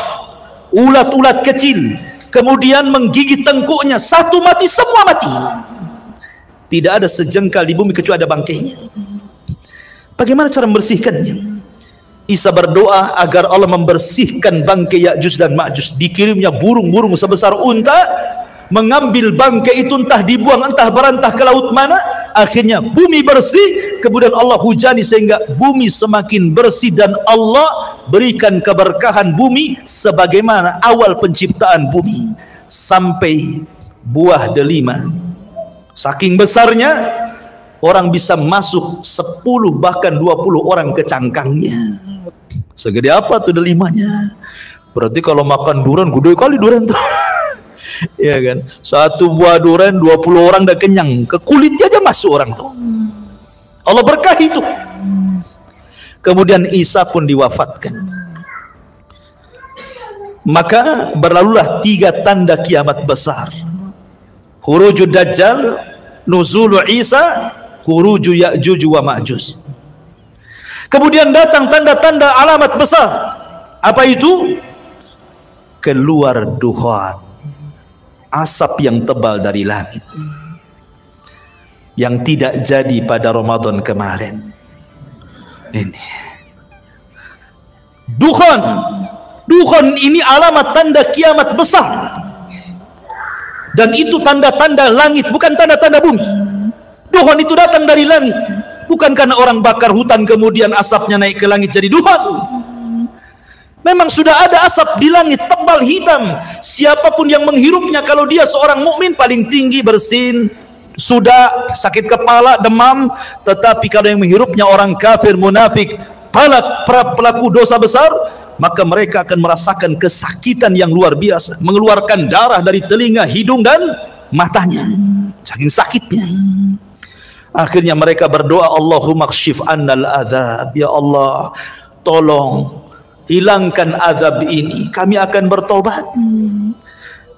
ulat-ulat kecil, kemudian menggigit tengkuknya, satu mati, semua mati. Tidak ada sejengkal di bumi kecuali ada bangkainya. Bagaimana cara membersihkannya? Isa berdoa agar Allah membersihkan bangkai Ya'juj dan Ma'juj. Dikirimnya burung-burung sebesar unta, mengambil bangkai itu, entah dibuang, entah berantah ke laut mana. Akhirnya bumi bersih, kemudian Allah hujani sehingga bumi semakin bersih, dan Allah berikan keberkahan bumi sebagaimana awal penciptaan bumi, sampai buah delima. Saking besarnya, orang bisa masuk 10 bahkan 20 orang ke cangkangnya. Segede apa tuh delimanya? Berarti kalau makan durian, gede kali durian tuh. Ya kan? Satu buah durian 20 orang udah kenyang. Ke kulitnya aja masuk orang tuh. Allah berkahi itu. Kemudian Isa pun diwafatkan. Maka berlalulah 3 tanda kiamat besar. Khurujud Dajjal, nuzulu Isa, khuruju Ya'juj wa Ma'juj. Kemudian datang tanda-tanda alamat besar. Apa itu? Keluar dukhan, asap yang tebal dari langit, yang tidak jadi pada Ramadan kemarin. Ini dukhan. Dukhan ini alamat tanda kiamat besar, dan itu tanda-tanda langit, bukan tanda-tanda bumi. Dukhan itu datang dari langit, bukan karena orang bakar hutan kemudian asapnya naik ke langit jadi dukhan. Memang sudah ada asap di langit tebal hitam. Siapapun yang menghirupnya, kalau dia seorang mukmin, paling tinggi bersin, sudah sakit kepala, demam. Tetapi kalau yang menghirupnya orang kafir, munafik, pelaku dosa besar, maka mereka akan merasakan kesakitan yang luar biasa, mengeluarkan darah dari telinga, hidung dan matanya, saking sakitnya. Akhirnya mereka berdoa, Allahumma kshif annal adzab, ya Allah, tolong hilangkan azab ini, kami akan bertobat.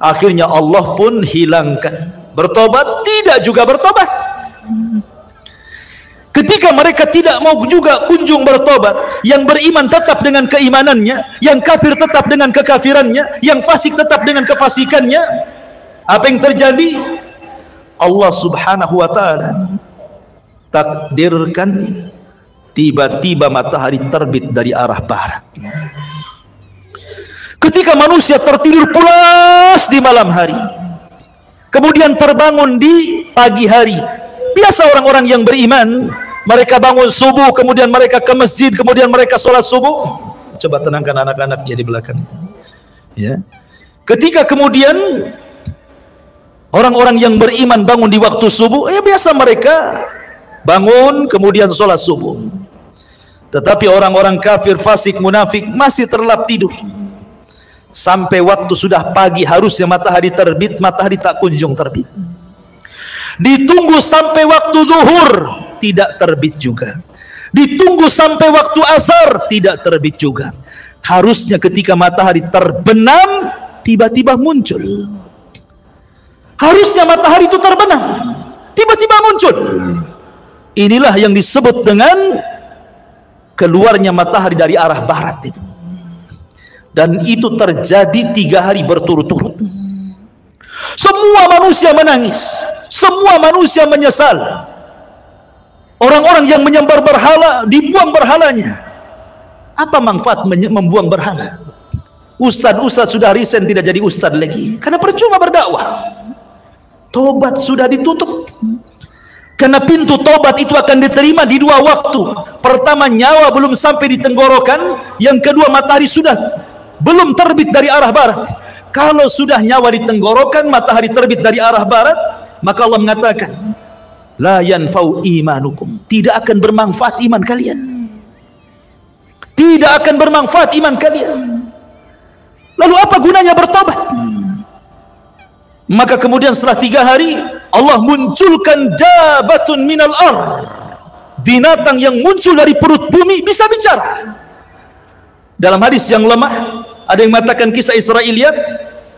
Akhirnya Allah pun hilangkan. Bertobat? Tidak juga bertobat. Ketika mereka tidak mau juga kunjung bertobat, yang beriman tetap dengan keimanannya, yang kafir tetap dengan kekafirannya, yang fasik tetap dengan kefasikannya, apa yang terjadi? Allah subhanahu wa ta'ala takdirkan tiba-tiba matahari terbit dari arah barat. Ketika manusia tertidur pulas di malam hari, kemudian terbangun di pagi hari. Biasa orang-orang yang beriman, mereka bangun subuh, kemudian mereka ke masjid, kemudian mereka sholat subuh. Coba tenangkan anak-anaknya di belakang itu, ya. Ketika kemudian orang-orang yang beriman bangun di waktu subuh, biasa mereka bangun kemudian sholat subuh. Tetapi orang-orang kafir, fasik, munafik masih terlelap tidur sampai waktu sudah pagi, harusnya matahari terbit, matahari tak kunjung terbit. Ditunggu sampai waktu zuhur, tidak terbit juga. Ditunggu sampai waktu asar, tidak terbit juga. Harusnya ketika matahari terbenam, tiba-tiba muncul. Harusnya matahari itu terbenam, tiba-tiba muncul. Inilah yang disebut dengan keluarnya matahari dari arah barat itu. Dan itu terjadi 3 hari berturut-turut. Semua manusia menangis, semua manusia menyesal. Orang-orang yang menyembah berhala, dibuang berhalanya. Apa manfaat membuang berhala? Ustadz sudah resign, tidak jadi ustadz lagi, karena percuma berdakwah. Tobat sudah ditutup, karena pintu tobat itu akan diterima di 2 waktu. Pertama, nyawa belum sampai di tenggorokan. Yang kedua, matahari sudah belum terbit dari arah barat. Kalau sudah nyawa di tenggorokan, matahari terbit dari arah barat, maka Allah mengatakan, la yanfa'u imanukum, tidak akan bermanfaat iman kalian. Tidak akan bermanfaat iman kalian. Lalu apa gunanya bertobat? Maka kemudian setelah 3 hari, Allah munculkan dabatun minal ar, binatang yang muncul dari perut bumi bisa bicara. Dalam hadis yang lemah, ada yang mengatakan kisah Israiliyat,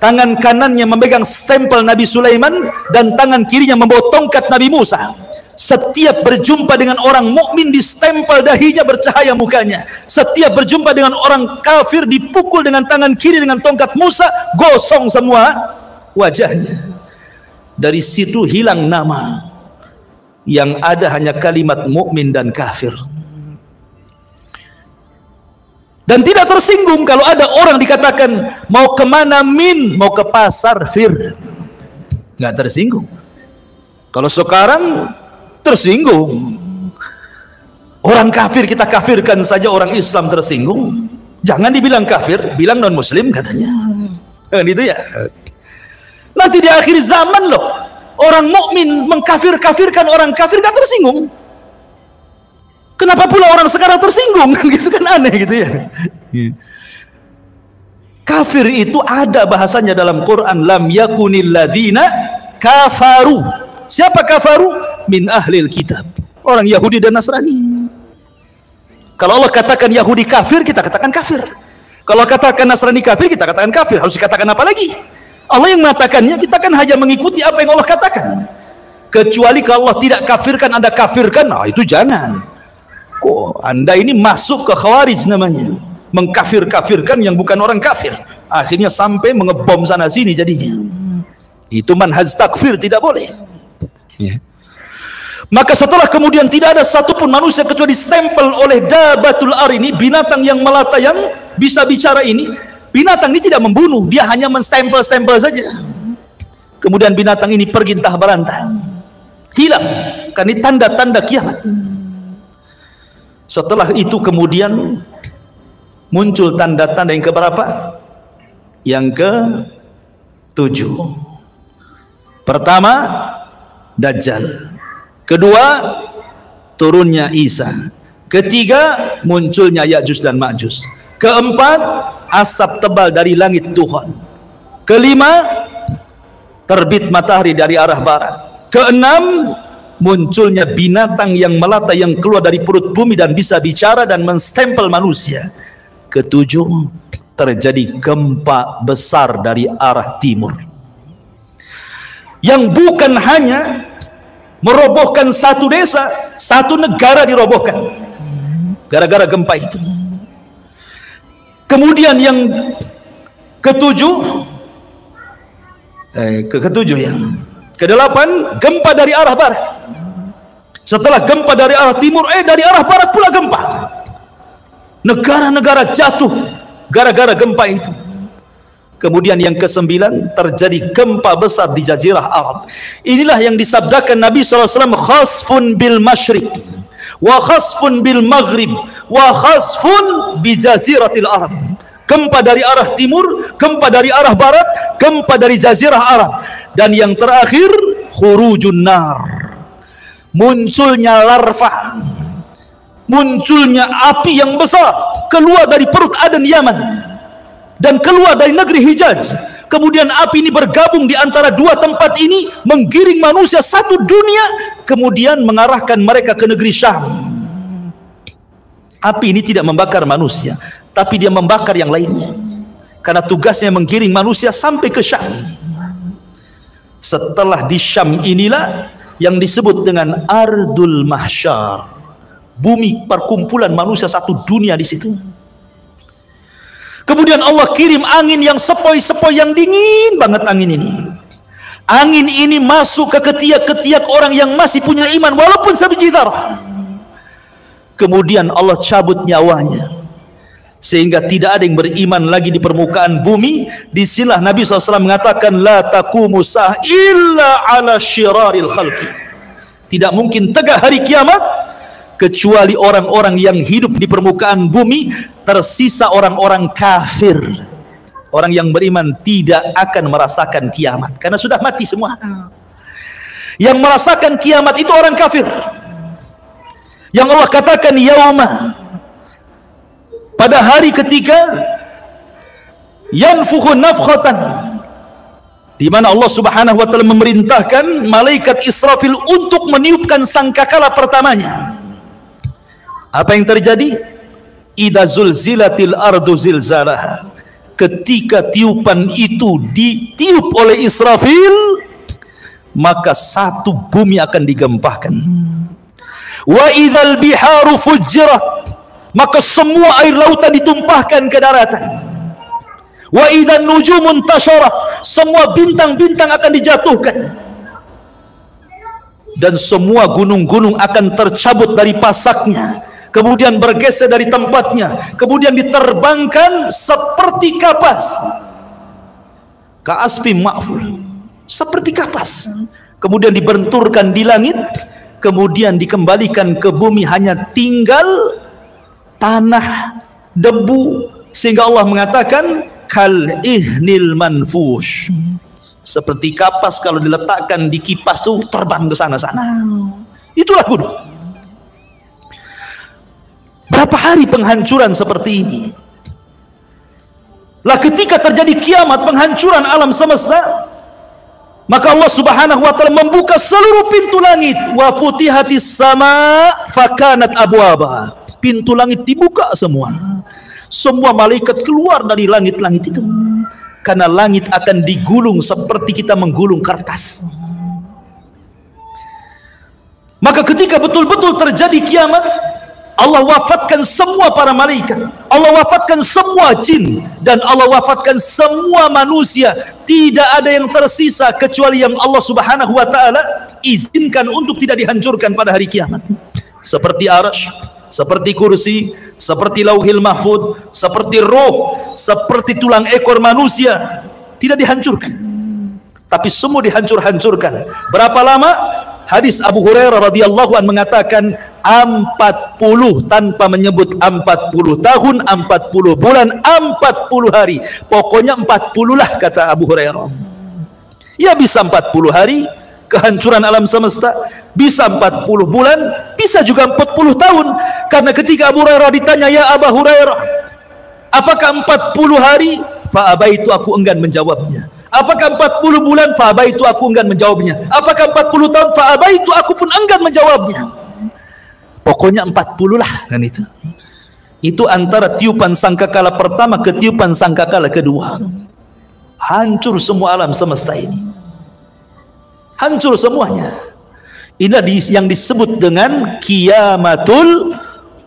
tangan kanannya memegang stempel Nabi Sulaiman dan tangan kirinya membawa tongkat Nabi Musa. Setiap berjumpa dengan orang mukmin distempel dahinya, bercahaya mukanya. Setiap berjumpa dengan orang kafir dipukul dengan tangan kiri dengan tongkat Musa, gosong semua wajahnya. Dari situ hilang nama, yang ada hanya kalimat mukmin dan kafir. Dan tidak tersinggung kalau ada orang dikatakan mau kemana min, mau ke pasar fir, nggak tersinggung. Kalau sekarang tersinggung, orang kafir kita kafirkan saja, orang Islam tersinggung. Jangan dibilang kafir, bilang non muslim katanya, kan itu ya. Nanti di akhir zaman loh, orang mukmin mengkafir-kafirkan orang kafir, gak tersinggung. Kenapa pula orang sekarang tersinggung? Gitu kan aneh gitu ya. Kafir itu ada bahasanya dalam Quran, lam yakunil ladzina kafaru. Siapa kafaru? Min ahlil kitab, orang Yahudi dan Nasrani. Kalau Allah katakan Yahudi kafir, kita katakan kafir. Kalau katakan Nasrani kafir, kita katakan kafir. Harus dikatakan apa lagi? Allah yang mengatakannya, kita kan hanya mengikuti apa yang Allah katakan. Kecuali kalau Allah tidak kafirkan, Anda kafirkan, nah itu jangan. Kok Anda ini masuk ke khawarij namanya, mengkafir-kafirkan yang bukan orang kafir, akhirnya sampai mengebom sana sini jadinya. Itu manhaj takfir, tidak boleh ya. Maka setelah kemudian tidak ada satupun manusia kecuali stempel oleh dabatul ar ini, binatang yang melata yang bisa bicara ini. Binatang ini tidak membunuh, dia hanya menstempel-stempel saja. Kemudian binatang ini pergi entah berantah, hilang, kan ini tanda-tanda kiamat. Setelah itu kemudian Muncul tanda-tanda yang keberapa? Yang ke-7. Pertama, Dajjal. Kedua, turunnya Isa. Ketiga, munculnya Ya'juj dan Ma'juj. Keempat, asap tebal dari langit Tuhan. Kelima, terbit matahari dari arah barat. Keenam, munculnya binatang yang melata yang keluar dari perut bumi dan bisa bicara dan menstempel manusia. Ketujuh, terjadi gempa besar dari arah timur yang bukan hanya merobohkan satu desa, satu negara dirobohkan gara-gara gempa itu. Kemudian yang kedelapan, gempa dari arah barat. Setelah gempa dari arah timur, dari arah barat pula gempa. Negara-negara jatuh gara-gara gempa itu. Kemudian yang ke-9, terjadi gempa besar di Jazirah Arab. Inilah yang disabdakan Nabi SAW, khasfun bil masyriq wa khasfun bil maghrib wa khasfun bi jaziratil Arab. Gempa dari arah timur, gempa dari arah barat, gempa dari Jazirah Arab. Dan yang terakhir, khurujun nar, munculnya larva, munculnya api yang besar keluar dari perut Aden Yaman dan keluar dari negeri Hijaz. Kemudian api ini bergabung di antara dua tempat ini, menggiring manusia satu dunia, kemudian mengarahkan mereka ke negeri Syam. Api ini tidak membakar manusia, tapi dia membakar yang lainnya, karena tugasnya menggiring manusia sampai ke Syam. Setelah di Syam inilah yang disebut dengan Ardul Mahsyar, bumi perkumpulan manusia satu dunia di situ. Kemudian Allah kirim angin yang sepoi-sepoi, yang dingin banget angin ini. Angin ini masuk ke ketiak-ketiak orang yang masih punya iman walaupun sebiji darah. Kemudian Allah cabut nyawanya sehingga tidak ada yang beriman lagi di permukaan bumi. Disinilah Nabi SAW mengatakan, la taqumu sa'ah illa ala syiraril khalqi. Tidak mungkin tegak hari kiamat kecuali orang-orang yang hidup di permukaan bumi, tersisa orang-orang kafir. Orang yang beriman tidak akan merasakan kiamat karena sudah mati semua. Yang merasakan kiamat itu orang kafir, yang Allah katakan yauma, pada hari ketika yanfukhu nafkhatan, di mana Allah Subhanahu wa taala memerintahkan malaikat Israfil untuk meniupkan sangkakala pertamanya. Apa yang terjadi? Idza zulzilatil ardu zilzalaha. Ketika tiupan itu ditiup oleh Israfil, maka satu bumi akan digempahkan. Wa idzal biharu fujjirat, maka semua air lautan ditumpahkan ke daratan. Wa idzan nujumun tasharat, semua bintang-bintang akan dijatuhkan. Dan semua gunung-gunung akan tercabut dari pasaknya, kemudian bergeser dari tempatnya, kemudian diterbangkan seperti kapas. Ka'asfi ma'ful, seperti kapas. Kemudian dibenturkan di langit, kemudian dikembalikan ke bumi, hanya tinggal tanah, debu. Sehingga Allah mengatakan kal ihnil manfush, seperti kapas kalau diletakkan di kipas tuh terbang ke sana-sana. Itulah gunung. Berapa hari penghancuran seperti ini? Lah ketika terjadi kiamat, penghancuran alam semesta, maka Allah Subhanahu wa taala membuka seluruh pintu langit. Wa futihatis sama fakanat abwaba. Pintu langit dibuka semua. Semua malaikat keluar dari langit-langit itu. Karena langit akan digulung seperti kita menggulung kertas. Maka ketika betul-betul terjadi kiamat, Allah wafatkan semua para malaikat, Allah wafatkan semua jin, dan Allah wafatkan semua manusia. Tidak ada yang tersisa kecuali yang Allah Subhanahu wa taala izinkan untuk tidak dihancurkan pada hari kiamat. Seperti arsy, seperti kursi, seperti lauhil mahfud, seperti roh, seperti tulang ekor manusia, tidak dihancurkan, tapi semua dihancur-hancurkan. Berapa lama? Hadis Abu Hurairah radhiyallahu anhu mengatakan, 40 tanpa menyebut 40 tahun, 40 bulan, 40 hari. Pokoknya 40 lah kata Abu Hurairah. Ya bisa 40 hari kehancuran alam semesta, bisa 40 bulan, bisa juga 40 tahun. Karena ketika Abu Hurairah ditanya, ya Abu Hurairah, apakah 40 hari? Fa'abaitu, aku enggan menjawabnya. Apakah 40 bulan? Fa'abaitu, aku enggan menjawabnya. Apakah 40 tahun? Fa'abaitu, aku pun enggan menjawabnya. Pokoknya 40 lah kan itu. Itu antara tiupan sangkakala pertama ke tiupan sangkakala kedua. Hancur semua alam semesta ini. Hancur semuanya. Inilah yang disebut dengan kiamatul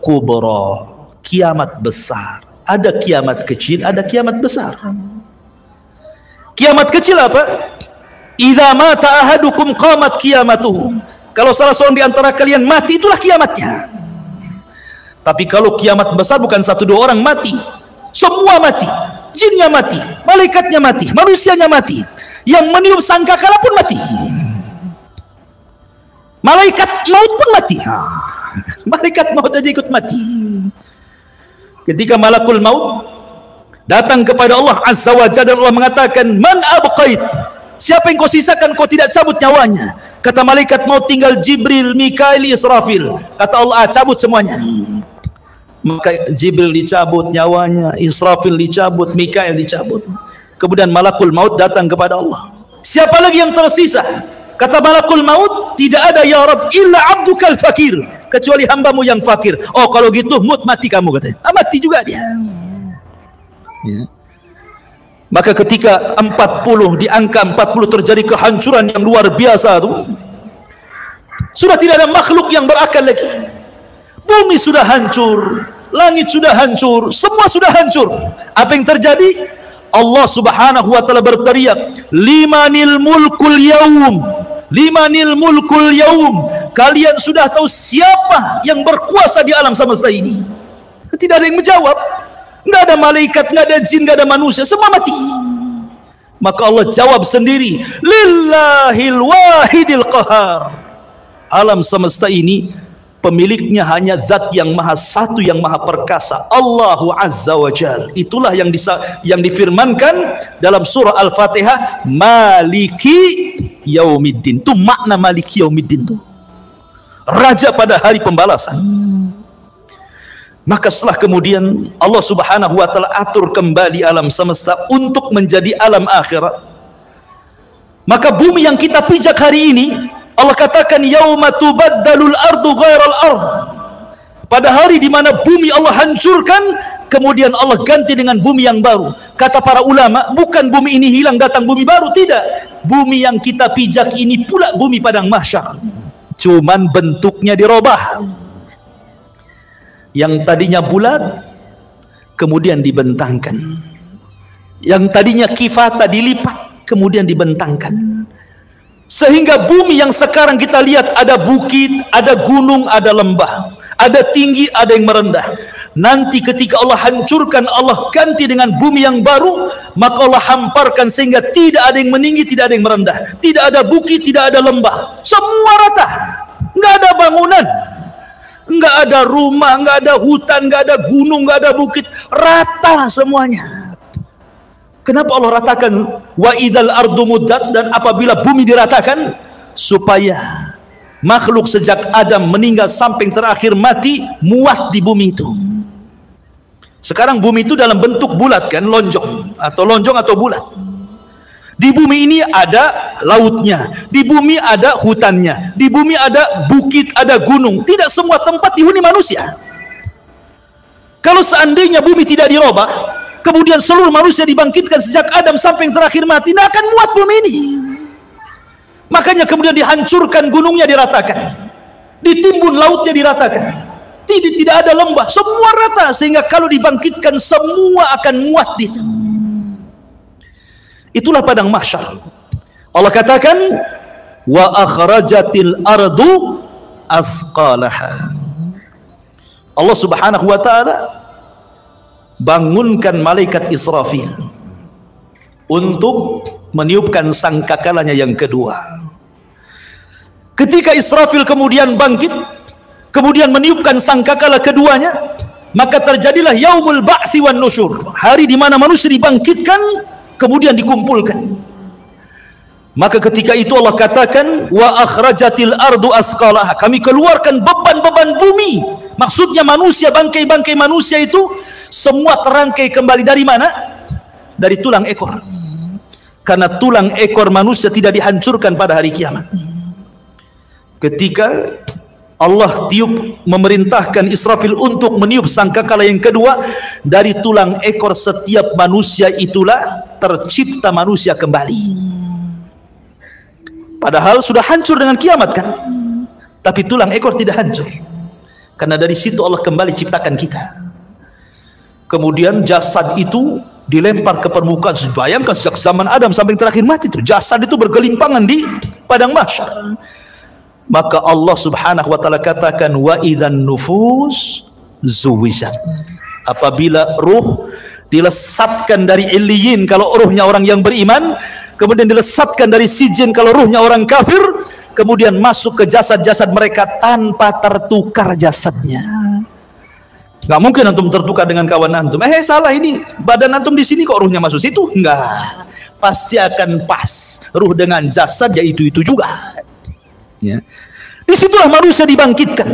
kubra, kiamat besar. Ada kiamat kecil, ada kiamat besar. Kiamat kecil apa? Idza mata ahadukum qamat qiyamatuhu. Kalau salah seorang di antara kalian mati, itulah kiamatnya. Tapi kalau kiamat besar bukan 1-2 orang mati, semua mati. Jinnya mati, malaikatnya mati, manusianya mati, yang meniup sangkakala pun mati, malaikat maut pun mati. Malaikat maut aja ikut mati. Ketika malakul maut datang kepada Allah Azza wa Jalla, Allah mengatakan, man abqait, siapa yang kau sisakan, kau tidak cabut nyawanya. Kata malaikat maut, tinggal Jibril, Mikail, Israfil. Kata Allah, cabut semuanya. Maka Jibril dicabut nyawanya, Israfil dicabut, Mikail dicabut. Kemudian malakul maut datang kepada Allah, siapa lagi yang tersisa? Kata malakul maut, tidak ada ya Rabb illa abdukal fakir, kecuali hambamu yang fakir. Oh kalau gitu mati kamu, katanya. Mati juga dia. Ya. Maka ketika 40, di angka 40 terjadi kehancuran yang luar biasa itu, sudah tidak ada makhluk yang berakal lagi. Bumi sudah hancur, langit sudah hancur, semua sudah hancur. Apa yang terjadi? Allah Subhanahu wa taala berteriak, limanil mulkul yaum, limanil mulkul yaum. Kalian sudah tahu siapa yang berkuasa di alam semesta ini? Tidak ada yang menjawab. Enggak ada malaikat, enggak ada jin, enggak ada manusia, semua mati. Maka Allah jawab sendiri, lillahil wahidil qahar. Alam semesta ini pemiliknya hanya zat yang maha satu, yang maha perkasa, Allahu Azza wa Jal. Itulah yang difirmankan dalam surah Al-Fatihah, Maliki Yaumiddin. Itu makna Maliki Yaumiddin itu, raja pada hari pembalasan. Maka setelah kemudian Allah Subhanahu wa taala atur kembali alam semesta untuk menjadi alam akhirat. Maka bumi yang kita pijak hari ini, Allah katakan yauma tubaddalul ardu ghairal ardh. Pada hari di mana bumi Allah hancurkan, kemudian Allah ganti dengan bumi yang baru. Kata para ulama, bukan bumi ini hilang datang bumi baru, tidak. Bumi yang kita pijak ini pula bumi padang mahsyar. Cuman bentuknya dirubah. Yang tadinya bulat kemudian dibentangkan. Yang tadinya kifata dilipat kemudian dibentangkan. Sehingga bumi yang sekarang kita lihat ada bukit, ada gunung, ada lembah, ada tinggi, ada yang merendah. Nanti ketika Allah hancurkan, Allah ganti dengan bumi yang baru, maka Allah hamparkan sehingga tidak ada yang meninggi, tidak ada yang merendah, tidak ada bukit, tidak ada lembah, semua rata, nggak ada bangunan, nggak ada rumah, nggak ada hutan, nggak ada gunung, nggak ada bukit, rata semuanya. Kenapa Allah ratakan wa idzal ardu muddat, dan apabila bumi diratakan supaya makhluk sejak Adam meninggal sampai yang terakhir mati muat di bumi itu. Sekarang bumi itu dalam bentuk bulat kan, lonjong atau bulat. Di bumi ini ada lautnya, di bumi ada hutannya, di bumi ada bukit, ada gunung. Tidak semua tempat dihuni manusia. Kalau seandainya bumi tidak dirubah, kemudian seluruh manusia dibangkitkan sejak Adam sampai yang terakhir mati, nah akan muat bumi ini. Makanya kemudian dihancurkan, gunungnya diratakan, ditimbun lautnya diratakan, tidak ada lembah, semua rata, sehingga kalau dibangkitkan semua akan muat di situ. Itulah padang mahsyar. Allah katakan wa akhrajatil ardu athqalaha. Allah Subhanahu wa taala bangunkan malaikat Israfil untuk meniupkan sangkakalanya yang kedua. Ketika Israfil kemudian bangkit, kemudian meniupkan sangkakala keduanya, maka terjadilah yaumul ba'tsi wan nusyur, hari di mana manusia dibangkitkan kemudian dikumpulkan. Maka ketika itu Allah katakan, wa akhrajatil ardu athqalaha, kami keluarkan beban-beban bumi. Maksudnya manusia, bangkai-bangkai manusia itu semua terangkai kembali dari mana? Dari tulang ekor. Karena tulang ekor manusia tidak dihancurkan pada hari kiamat. Ketika Allah tiup, memerintahkan Israfil untuk meniup sangkakala yang kedua, dari tulang ekor setiap manusia itulah tercipta manusia kembali. Padahal sudah hancur dengan kiamat kan, tapi tulang ekor tidak hancur, karena dari situ Allah kembali ciptakan kita. Kemudian jasad itu dilempar ke permukaan. Bayangkan sejak zaman Adam sampai yang terakhir mati itu jasad itu bergelimpangan di padang mahsyar. Maka Allah subhanahu wa ta'ala katakan, wa idzan nufus zuwijat, apabila ruh dilesatkan dari illiyin kalau ruhnya orang yang beriman, kemudian dilesatkan dari sijin kalau ruhnya orang kafir, kemudian masuk ke jasad-jasad mereka tanpa tertukar jasadnya. Nggak mungkin antum tertukar dengan kawan antum. Salah, ini badan antum di sini kok ruhnya masuk situ? Enggak, pasti akan pas ruh dengan jasad, ya itu juga. Ya. Disitulah manusia dibangkitkan.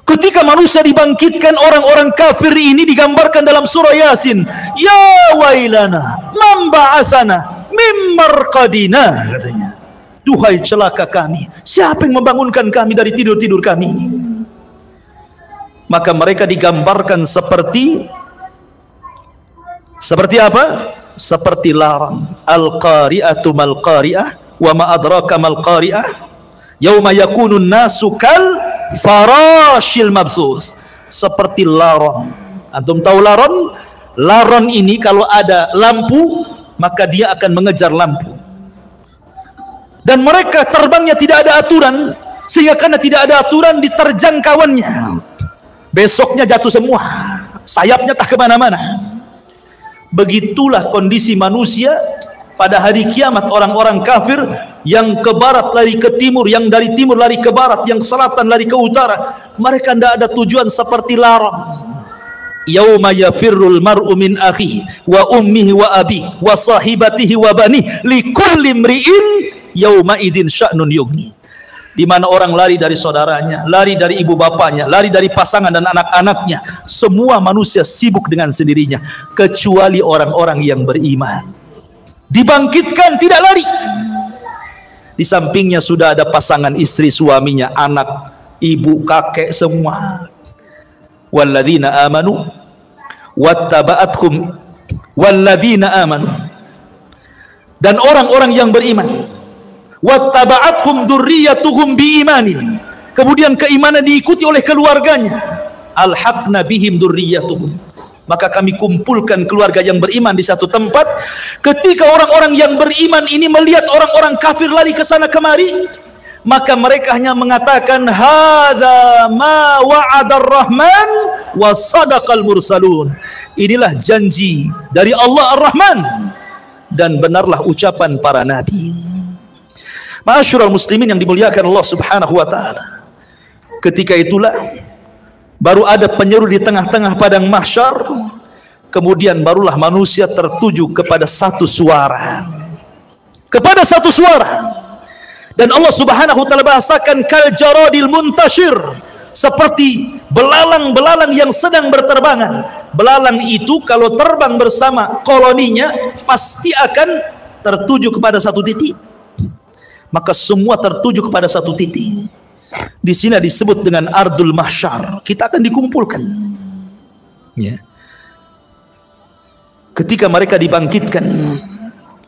Ketika manusia dibangkitkan, orang-orang kafir ini digambarkan dalam surah Yasin, ya wailana man ba'atsana mim marqadina, katanya, duhai celaka kami, siapa yang membangunkan kami dari tidur-tidur kami ini? Maka mereka digambarkan seperti apa? Seperti larang. Al-qari'atu mal qari'ah wa ma adraka mal qari'ah yauma yakunun nasu kal farashil mabsus, seperti larang. Antum tahu larang? Larang ini kalau ada lampu maka dia akan mengejar lampu, dan mereka terbangnya tidak ada aturan, sehingga karena tidak ada aturan diterjang kawannya, besoknya jatuh semua, sayapnya tak kemana-mana. Begitulah kondisi manusia pada hari kiamat. Orang-orang kafir yang ke barat lari ke timur, yang dari timur lari ke barat, yang selatan lari ke utara, mereka tidak ada tujuan seperti larang. Yauma yafirrul mar'u min akhihi wa ummihi wa abihi wa sahibatihi wa banihi likulli imri'in yauma idzin sya'nun yughni. Di mana orang lari dari saudaranya, lari dari ibu bapanya, lari dari pasangan dan anak-anaknya. Semua manusia sibuk dengan sendirinya, kecuali orang-orang yang beriman. Dibangkitkan tidak lari. Di sampingnya sudah ada pasangan istri, suaminya, anak, ibu, kakek, semua. Walladzina amanu wattaba'athum walladzina amanu, dan orang-orang yang beriman, wattaba'athum dzurriyyatuhum biimanin, kemudian keimanan diikuti oleh keluarganya, alhaqna bihim dzurriyyatuhum, maka kami kumpulkan keluarga yang beriman di satu tempat. Ketika orang-orang yang beriman ini melihat orang-orang kafir lari ke sana kemari, maka mereka hanya mengatakan, hadza ma wa'adar rahman wa sadaqal mursalun, inilah janji dari Allah Ar-Rahman dan benarlah ucapan para nabi. Ma'asyiral muslimin yang dimuliakan Allah subhanahu wa ta'ala, ketika itulah baru ada penyeru di tengah-tengah padang mahsyar, kemudian barulah manusia tertuju kepada satu suara, dan Allah subhanahu wa ta'ala bahasakan kal jaradil muntashir, seperti belalang-belalang yang sedang berterbangan. Belalang itu kalau terbang bersama koloninya pasti akan tertuju kepada satu titik, maka semua tertuju kepada satu titik. Di sini disebut dengan ardul mahsyar, kita akan dikumpulkan, ya. Ketika mereka dibangkitkan,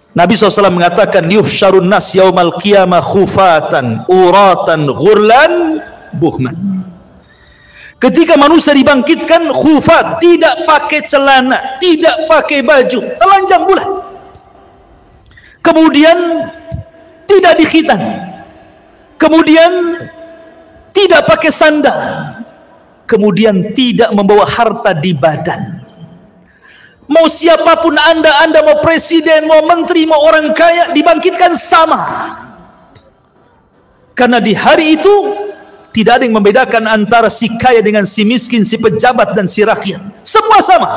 Nabi SAW mengatakan, yuhsyarun nas yaumal qiyamah khufatan uratan ghurlan buhman. Ketika manusia dibangkitkan khufat, tidak pakai celana, tidak pakai baju, telanjang bulat. Kemudian tidak dikhitan, kemudian tidak pakai sandal, kemudian tidak membawa harta di badan. Mau siapapun anda mau presiden, mau menteri, mau orang kaya, dibangkitkan sama. Karena di hari itu Tidak ada yang membedakan antara si kaya dengan si miskin, si pejabat dan si rakyat. Semua sama.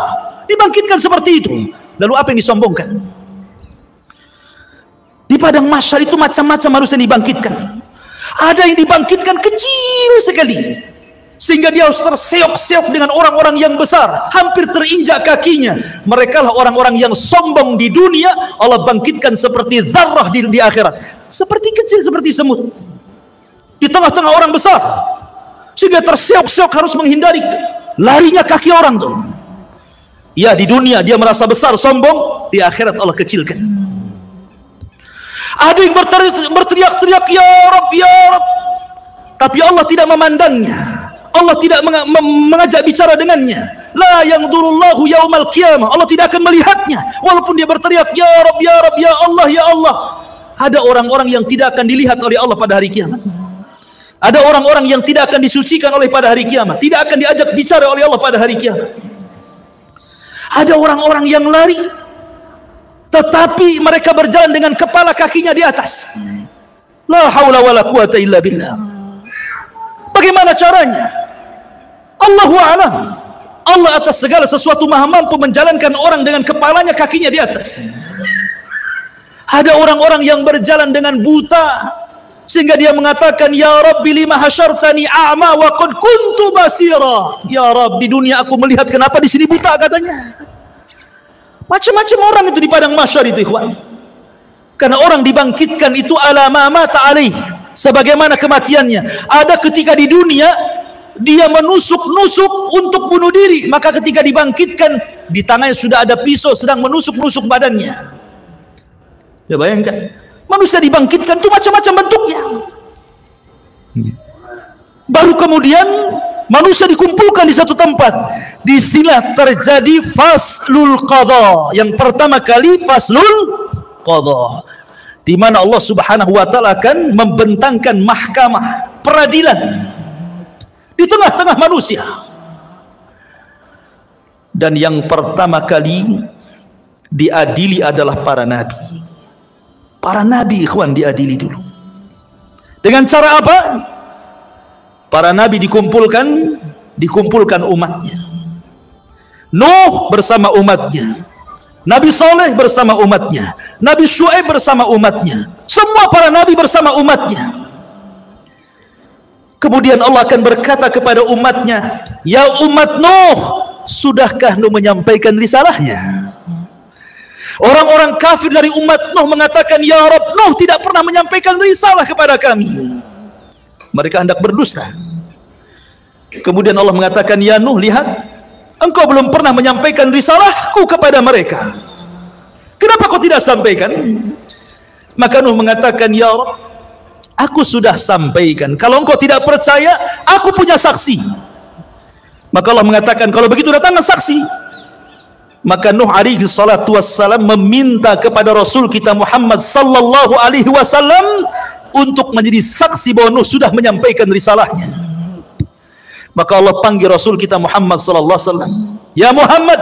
Dibangkitkan seperti itu. Lalu apa yang disombongkan? Di padang mahsyar itu macam-macam harus yang dibangkitkan. Ada yang dibangkitkan kecil sekali, sehingga dia harus terseok-seok dengan orang-orang yang besar, hampir terinjak kakinya. Mereka lah orang-orang yang sombong di dunia. Allah bangkitkan seperti zarrah di akhirat, seperti kecil, seperti semut di tengah-tengah orang besar, sehingga terseok-seok harus menghindari larinya kaki orang tuh. Ya, di dunia dia merasa besar, sombong. Di akhirat Allah kecilkan. Ada yang berteriak-teriak, ya Rabb, ya Rabb, tapi Allah tidak memandangnya. Allah tidak mengajak bicara dengannya. La yanzurullahu yaumal qiyamah. Allah tidak akan melihatnya walaupun dia berteriak, ya Rabb, ya Rabb, ya Allah, ya Allah. Ada orang-orang yang tidak akan dilihat oleh Allah pada hari kiamat. Ada orang-orang yang tidak akan disucikan oleh pada hari kiamat, tidak akan diajak bicara oleh Allah pada hari kiamat. Ada orang-orang yang lari, tetapi mereka berjalan dengan kepala kakinya di atas. La haula wala quwata illa billah. Bagaimana caranya? Allahu a'lam. Allah atas segala sesuatu maha mampu menjalankan orang dengan kepalanya kakinya di atas. Ada orang-orang yang berjalan dengan buta, sehingga dia mengatakan, ya Rabbi lima hasyartani a'ma wa qad kuntu basira. Ya Rabb, di dunia aku melihat, kenapa di sini buta, katanya. Macam-macam orang itu di padang mahsyar itu, ikhwan. Karena orang dibangkitkan itu ala ma mata alaih, sebagaimana kematiannya. Ada ketika di dunia dia menusuk-nusuk untuk bunuh diri, maka ketika dibangkitkan di tangannya sudah ada pisau sedang menusuk-nusuk badannya. Ya, bayangkan, manusia dibangkitkan itu macam-macam bentuknya. Baru kemudian manusia dikumpulkan di satu tempat. Disinilah terjadi faslul qadha. Yang pertama kali faslul qadha, di mana Allah Subhanahu wa taala akan membentangkan mahkamah peradilan di tengah-tengah manusia. Dan yang pertama kali diadili adalah para nabi. Para nabi, ikhwan, diadili dulu. Dengan cara apa? Para nabi dikumpulkan umatnya. Nuh bersama umatnya, Nabi Saleh bersama umatnya, Nabi Syuaib bersama umatnya, semua para nabi bersama umatnya. Kemudian Allah akan berkata kepada umatnya, ya umat Nuh, sudahkah Nuh menyampaikan risalahnya? Orang-orang kafir dari umat Nuh mengatakan, ya Rabb, Nuh tidak pernah menyampaikan risalah kepada kami. Mereka hendak berdusta. Kemudian Allah mengatakan, ya Nuh, lihat, engkau belum pernah menyampaikan risalahku kepada mereka. Kenapa kau tidak sampaikan? Maka Nuh mengatakan, ya Rabb, aku sudah sampaikan. Kalau engkau tidak percaya, aku punya saksi. Maka Allah mengatakan, kalau begitu datanglah saksi. Maka Nuh alaihi salatu wassalam meminta kepada Rasul kita Muhammad sallallahu alaihi wasallam untuk menjadi saksi bahwa Nuh sudah menyampaikan risalahnya. Maka Allah panggil Rasul kita Muhammad sallallahu alaihi wasallam, ya Muhammad,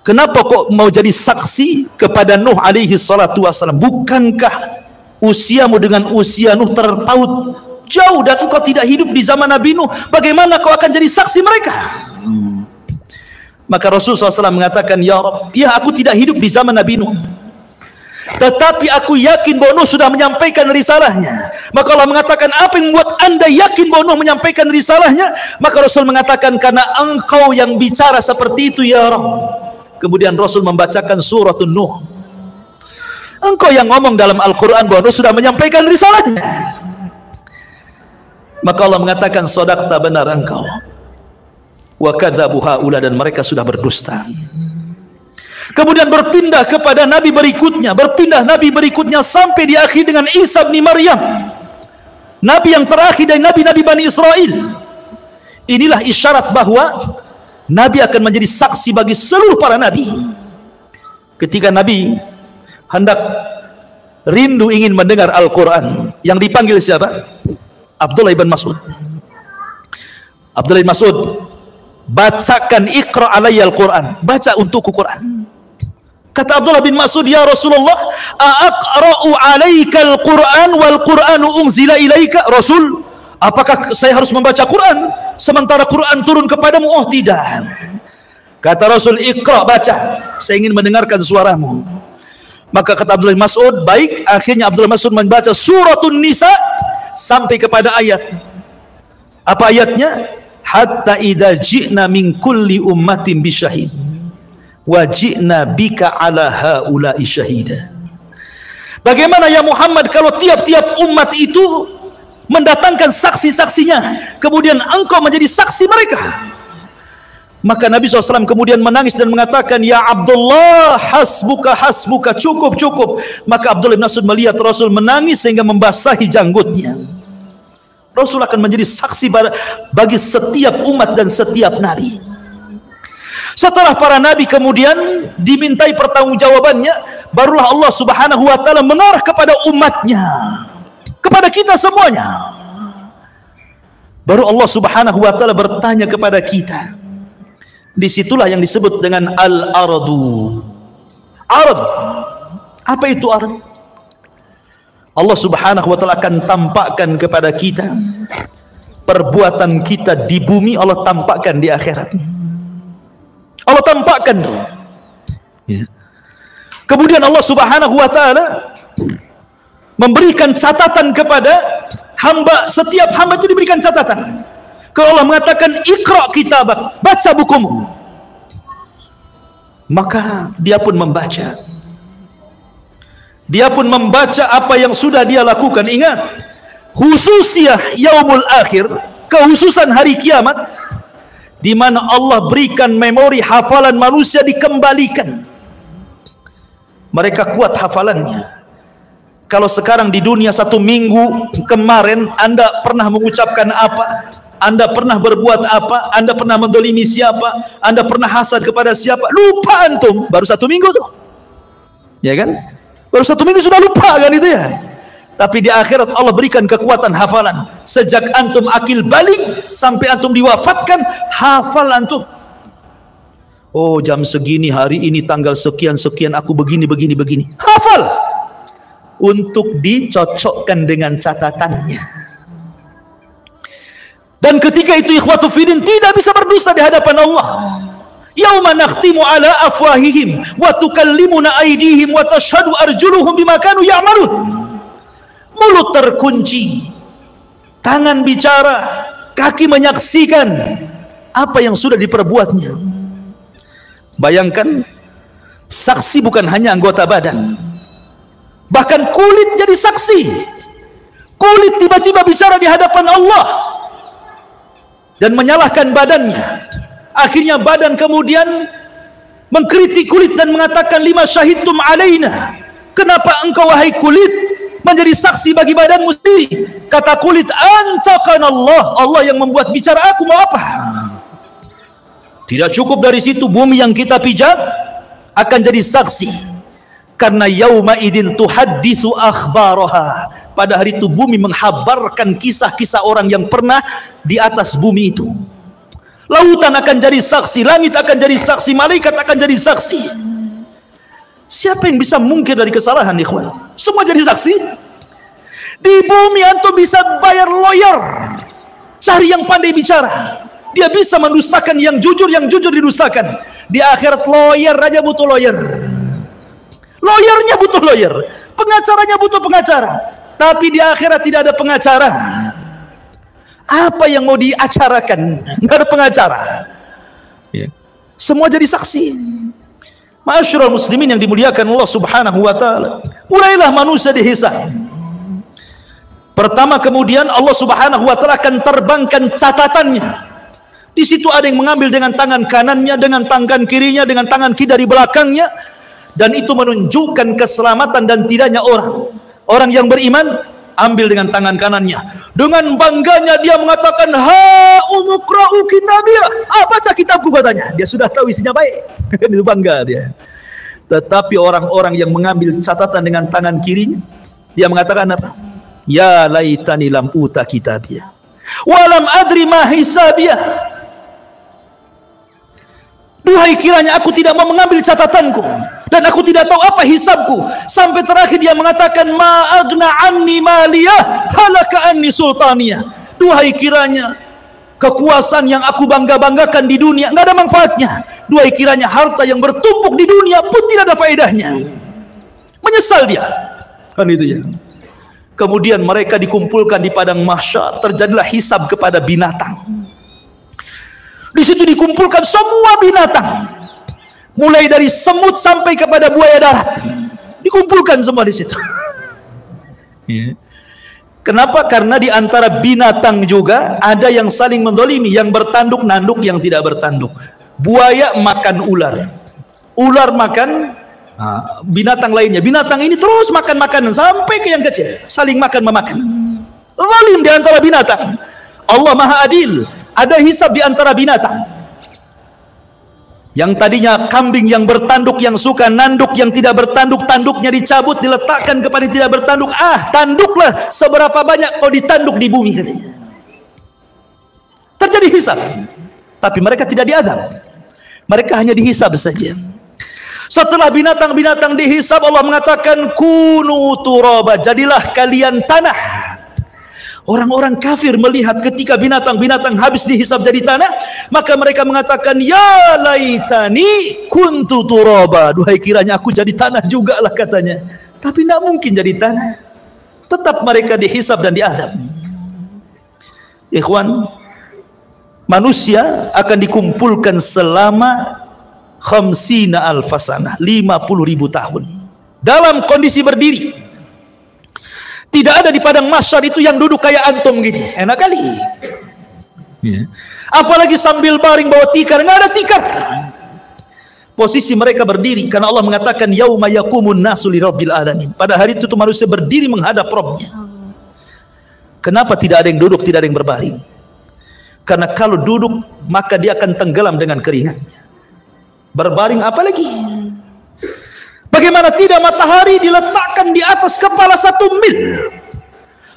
kenapa kok mau jadi saksi kepada Nuh alaihi salatu wassalam? Bukankah usiamu dengan usia Nuh terpaut jauh dan engkau tidak hidup di zaman Nabi Nuh? Bagaimana kau akan jadi saksi mereka? Maka Rasulullah SAW mengatakan, ya Rabb, ya aku tidak hidup di zaman Nabi Nuh, tetapi aku yakin bahwa Nuh sudah menyampaikan risalahnya. Maka Allah mengatakan, apa yang membuat anda yakin bahwa Nuh menyampaikan risalahnya? Maka Rasul mengatakan, karena engkau yang bicara seperti itu ya Rabb. Kemudian Rasul membacakan suratun Nuh. Engkau yang ngomong dalam Al-Quran bahwa Nuh sudah menyampaikan risalahnya. Maka Allah mengatakan, shadaqta, benar engkau. Wa kadzabu haula, dan mereka sudah berdusta. Kemudian berpindah kepada nabi berikutnya sampai di akhir dengan Isa bin Maryam, nabi yang terakhir dari nabi-nabi Bani Israel. Inilah isyarat bahwa nabi akan menjadi saksi bagi seluruh para nabi. Ketika nabi hendak rindu ingin mendengar Al-Quran, yang dipanggil siapa? Abdullah bin Mas'ud. Abdullah bin Mas'ud, bacakan, iqra alayya al-Quran, baca untukku Quran. Kata Abdullah bin Mas'ud, ya Rasulullah, aqra'u alaika al-Quran wal Quranu unzila ilaika? Rasul, Apakah saya harus membaca Quran sementara Quran turun kepadamu? Oh tidak. Kata Rasul, Iqra, baca, saya ingin mendengarkan suaramu. Maka kata Abdullah bin Mas'ud, baik. Akhirnya Abdullah bin Mas'ud membaca suratun Nisa sampai kepada ayat. Apa ayatnya? Hatta idza ji'na min kulli ummatin bisyahid wa ji'na bika ala haula'i syahida. Bagaimana ya Muhammad kalau tiap-tiap umat itu mendatangkan saksi-saksinya, kemudian engkau menjadi saksi mereka? Maka Nabi SAW kemudian menangis dan mengatakan, ya Abdullah, hasbuka, hasbuka, cukup, cukup. Maka Abdullah bin Mas'ud melihat Rasul menangis sehingga membasahi janggutnya. Rasul akan menjadi saksi bagi setiap umat dan setiap nabi. Setelah para nabi kemudian dimintai pertanggungjawabannya, barulah Allah Subhanahu wa taala mengarah kepada umatnya, kepada kita semuanya. Baru Allah Subhanahu wa taala bertanya kepada kita. Disitulah yang disebut dengan al-aradu. Arad. Apa itu arad? Allah Subhanahu wa taala akan tampakkan kepada kita perbuatan kita di bumi, Allah tampakkan di akhirat. Allah tampakkan tuh. Ya. Kemudian Allah Subhanahu wa taala memberikan catatan kepada hamba, setiap hamba itu diberikan catatan. Kalau Allah mengatakan Iqra kitabak, baca bukumu, maka dia pun membaca. Dia pun membaca apa yang sudah dia lakukan. Ingat, khususiyah yaumul akhir, kehususan hari kiamat, di mana Allah berikan memori hafalan manusia dikembalikan. Mereka kuat hafalannya. Kalau sekarang di dunia 1 minggu kemarin Anda pernah mengucapkan apa, Anda pernah berbuat apa, Anda pernah mendolimi siapa, Anda pernah hasad kepada siapa, lupa antum. Baru 1 minggu tuh, ya kan? Baru 1 minggu sudah lupa kan itu ya. Tapi di akhirat Allah berikan kekuatan hafalan. Sejak antum akil balik sampai antum diwafatkan, hafal antum. Oh, jam segini hari ini tanggal sekian sekian aku begini begini begini. Hafal. Untuk dicocokkan dengan catatannya. Dan ketika itu ikhwatu fiddin tidak bisa berdusta di hadapan Allah. Yauma nakhtimu ala afwahihim wa tukallimuna aydihim wa tashhadu arjuluhum bima kanu ya'malun. Mulut terkunci, tangan bicara, kaki menyaksikan apa yang sudah diperbuatnya. Bayangkan, saksi bukan hanya anggota badan, bahkan kulit jadi saksi. Kulit tiba-tiba bicara di hadapan Allah dan menyalahkan badannya. Akhirnya badan kemudian mengkritik kulit dan mengatakan, lima syahidtum alaina, kenapa engkau wahai kulit menjadi saksi bagi badanmu sendiri? Kata kulit, antaqana Allah, Allah yang membuat bicara, aku mau apa? Tidak cukup dari situ, bumi yang kita pijak akan jadi saksi. Karena yauma idin tuhadditsu akhbaraha, pada hari itu bumi menghabarkan kisah-kisah orang yang pernah di atas bumi itu. Lautan akan jadi saksi, langit akan jadi saksi, malaikat akan jadi saksi. Siapa yang bisa mungkir dari kesalahan, ikhwan? Semua jadi saksi. Di bumi antum bisa bayar lawyer, cari yang pandai bicara, dia bisa mendustakan yang jujur didustakan. Di akhirat lawyer aja butuh lawyer, lawyernya butuh lawyer, pengacaranya butuh pengacara. Tapi di akhirat tidak ada pengacara. Apa yang mau diacarakan? Nggak ada pengacara. Ya. Semua jadi saksi. Ma'asyiral muslimin yang dimuliakan Allah Subhanahu wa taala, mulailah manusia dihisab. Pertama, kemudian Allah Subhanahu wa taala akan terbangkan catatannya. Di situ ada yang mengambil dengan tangan kanannya, dengan tangan kirinya, dengan tangan kiri dari belakangnya, dan itu menunjukkan keselamatan dan tidaknya orang. Orang yang beriman ambil dengan tangan kanannya. Dengan bangganya dia mengatakan, ha umukra'u kitabiyah. Baca kitabku, katanya. Dia sudah tahu isinya baik. Itu bangga dia. Tetapi orang-orang yang mengambil catatan dengan tangan kirinya, dia mengatakan apa? Ya laitani lam uta kitabiyah walam adri ma hisabiyah. Duhai kiranya aku tidak mau mengambil catatanku dan aku tidak tahu apa hisabku. Sampai terakhir dia mengatakan, ma agna anni maliyah halaka anni sultaniyah. Duhai kiranya kekuasaan yang aku bangga-banggakan di dunia nggak ada manfaatnya. Duhai kiranya harta yang bertumpuk di dunia pun tidak ada faedahnya. Menyesal dia. Kan itu ya. Kemudian mereka dikumpulkan di padang mahsyar, terjadilah hisab kepada binatang. Di situ dikumpulkan semua binatang, mulai dari semut sampai kepada buaya darat, dikumpulkan semua di situ. Kenapa? Karena di antara binatang juga ada yang saling mendolimi, yang bertanduk nanduk, yang tidak bertanduk. Buaya makan ular, ular makan binatang lainnya. Binatang ini terus makan makanan sampai ke yang kecil, saling makan memakan. Zalim di antara binatang. Allah Maha Adil. Ada hisab di antara binatang. Yang tadinya kambing yang bertanduk, yang suka nanduk, yang tidak bertanduk, tanduknya dicabut, diletakkan kepada yang tidak bertanduk. Tanduklah seberapa banyak kau ditanduk di bumi, katanya. Terjadi hisab. Tapi mereka tidak diazab. Mereka hanya dihisab saja. Setelah binatang-binatang dihisab, Allah mengatakan kunu turaba, jadilah kalian tanah. Orang-orang kafir melihat ketika binatang-binatang habis dihisab jadi tanah, maka mereka mengatakan, ya laitani kuntu turaba, duhai kiranya aku jadi tanah juga lah, katanya. Tapi tidak mungkin jadi tanah. Tetap mereka dihisab dan diazab. Ikhwan, manusia akan dikumpulkan selama 50 alfasanah, 50.000 tahun dalam kondisi berdiri. Tidak ada di padang mahsyar itu yang duduk kayak antum gini, enak kali. Apalagi sambil baring bawa tikar, nggak ada tikar. Posisi mereka berdiri karena Allah mengatakan yauma yaqumun nasu lirabbil alamin. Pada hari itu manusia berdiri menghadap Rabbnya. Kenapa tidak ada yang duduk, tidak ada yang berbaring? Karena kalau duduk maka dia akan tenggelam dengan keringatnya. Berbaring apalagi? Bagaimana tidak, matahari diletakkan di atas kepala 1 mil.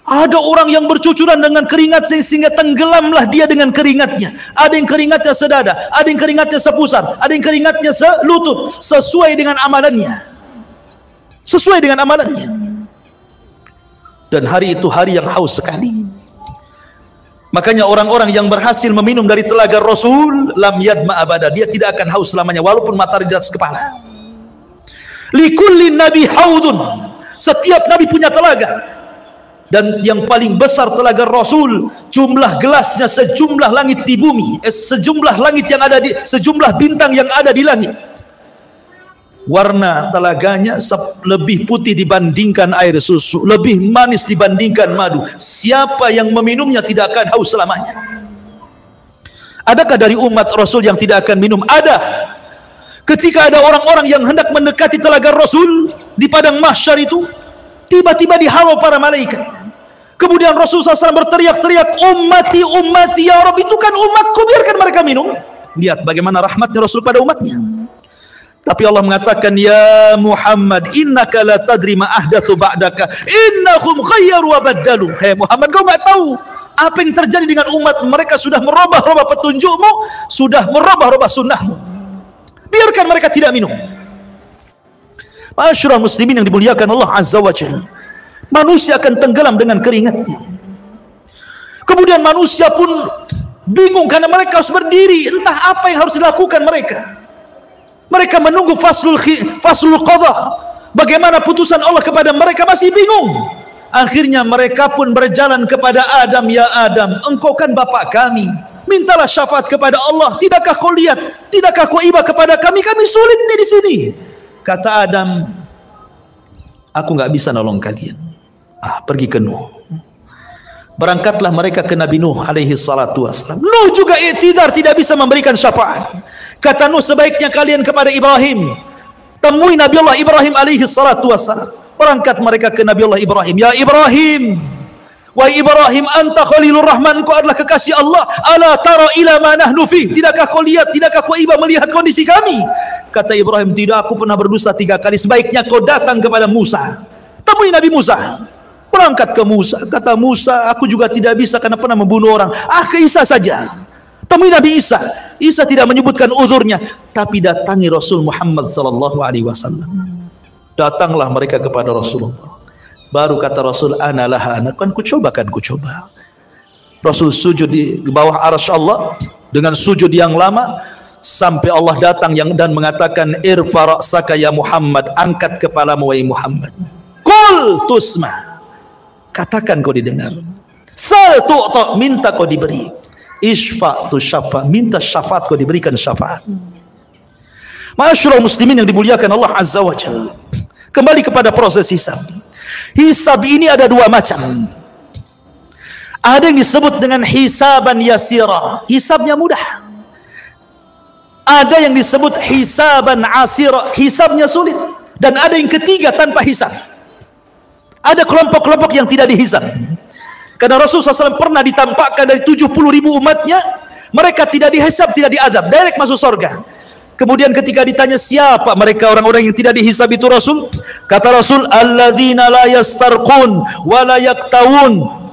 Ada orang yang bercucuran dengan keringat sehingga tenggelamlah dia dengan keringatnya. Ada yang keringatnya sedada, ada yang keringatnya sepusar, ada yang keringatnya selutut, sesuai dengan amalannya. Sesuai dengan amalannya. Dan hari itu hari yang haus sekali. Makanya orang-orang yang berhasil meminum dari telaga Rasul, lam yadma abada, dia tidak akan haus selamanya walaupun matahari di atas kepala. Likulli nabi haudun, setiap nabi punya telaga, dan yang paling besar telaga Rasul, jumlah gelasnya sejumlah langit di bumi, sejumlah langit yang ada di, sejumlah bintang yang ada di langit. Warna telaganya lebih putih dibandingkan air susu, lebih manis dibandingkan madu. Siapa yang meminumnya tidak akan haus selamanya. Adakah dari umat Rasul yang tidak akan minum? Ada. Ketika ada orang-orang yang hendak mendekati telaga Rasul di padang mahsyar itu, tiba-tiba dihalau para malaikat. Kemudian Rasulullah SAW berteriak-teriak, ummati, ummati, ya Rabb, itu kan umatku, biarkan mereka minum. Lihat bagaimana rahmatnya Rasul pada umatnya. Tapi Allah mengatakan, ya Muhammad, innaka la tadri ma ahdatsu ba'daka, innahum khayyaru wa baddalu. Hai Muhammad, kau enggak tahu apa yang terjadi dengan umat mereka, sudah merubah-rubah petunjukmu, sudah merubah-rubah sunnahmu. Biarkan mereka tidak minum. Ma'asyiral muslimin yang dimuliakan Allah Azza wa Jalla, manusia akan tenggelam dengan keringatnya. Kemudian manusia pun bingung karena mereka harus berdiri, entah apa yang harus dilakukan mereka. Mereka menunggu faslul qadha, bagaimana putusan Allah kepada mereka, masih bingung. Akhirnya mereka pun berjalan kepada Adam, ya Adam, engkau kan bapak kami, mintalah syafaat kepada Allah. Tidakkah kau lihat, tidakkah kau iba kepada kami, kami sulit nih di sini. Kata Adam, aku nggak bisa nolong kalian. Pergi ke Nuh. Berangkatlah mereka ke Nabi Nuh alaihi salatu wassalam. Nuh juga i'tidar, tidak bisa memberikan syafaat. Kata Nuh, sebaiknya kalian kepada Ibrahim, temui Nabi Allah Ibrahim alaihi salatu wassalam. Berangkat mereka ke Nabi Allah Ibrahim. Ya Ibrahim, wahai Ibrahim, anta Khalilur Rahman, kau adalah kekasih Allah. Ala tara ila ma nahnu fi, tidakkah kau lihat, tidakkah kau iba melihat kondisi kami? Kata Ibrahim, tidak, aku pernah berdosa 3 kali. Sebaiknya kau datang kepada Musa, temui Nabi Musa. Berangkat ke Musa. Kata Musa, aku juga tidak bisa karena pernah membunuh orang. Ke Isa saja, temui Nabi Isa. Isa tidak menyebutkan uzurnya, tapi datangi Rasul Muhammad sallallahu alaihi wasallam. Datanglah mereka kepada Rasulullah. Baru kata Rasul, ana laha, kan ku coba. Rasul sujud di bawah arsy Allah dengan sujud yang lama, sampai Allah datang dan mengatakan, irfa ra'saka ya Muhammad, angkat kepalamu wahai Muhammad. Qul tusma, katakan kau didengar. Sal tu'ta, minta kau diberi. Isfa tu syafa, minta syafaat kau diberikan syafaat. Ma'asyiral muslimin yang dimuliakan Allah Azza wa Jalla, kembali kepada proses hisab. Hisab ini ada dua macam. Ada yang disebut dengan hisaban yasira, hisabnya mudah. Ada yang disebut hisaban asira, hisabnya sulit. Dan ada yang ketiga tanpa hisab. Ada kelompok-kelompok yang tidak dihisab. Karena Rasulullah SAW pernah ditampakkan dari 70.000 umatnya, mereka tidak dihisab, tidak diadab, direct masuk surga. Kemudian ketika ditanya siapa mereka orang-orang yang tidak dihisab itu Rasul, kata Rasul, alladzina la yastarqun wa la yaktawun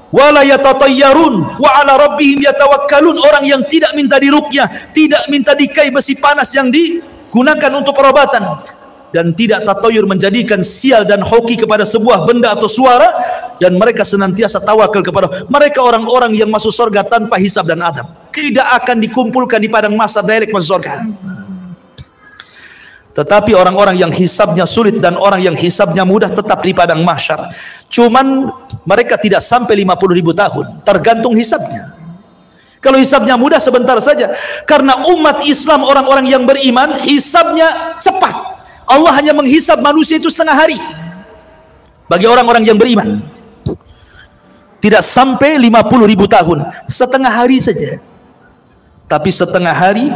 wala yatatayyarun wa ala rabbihim yatawakkalun, orang yang tidak minta diruqyah, tidak minta dikai besi panas yang digunakan untuk perobatan, dan tidak tatayur menjadikan sial dan hoki kepada sebuah benda atau suara, dan mereka senantiasa tawakal kepada mereka. Orang-orang yang masuk surga tanpa hisab dan adab, tidak akan dikumpulkan di padang mahsyar, direct masuk surga. Tetapi orang-orang yang hisabnya sulit dan orang yang hisabnya mudah tetap di padang mahsyar. Cuman mereka tidak sampai 50.000 tahun, tergantung hisabnya. Kalau hisabnya mudah sebentar saja, karena umat Islam, orang-orang yang beriman, hisabnya cepat. Allah hanya menghisab manusia itu setengah hari. Bagi orang-orang yang beriman, tidak sampai 50.000 tahun, setengah hari saja. Tapi setengah hari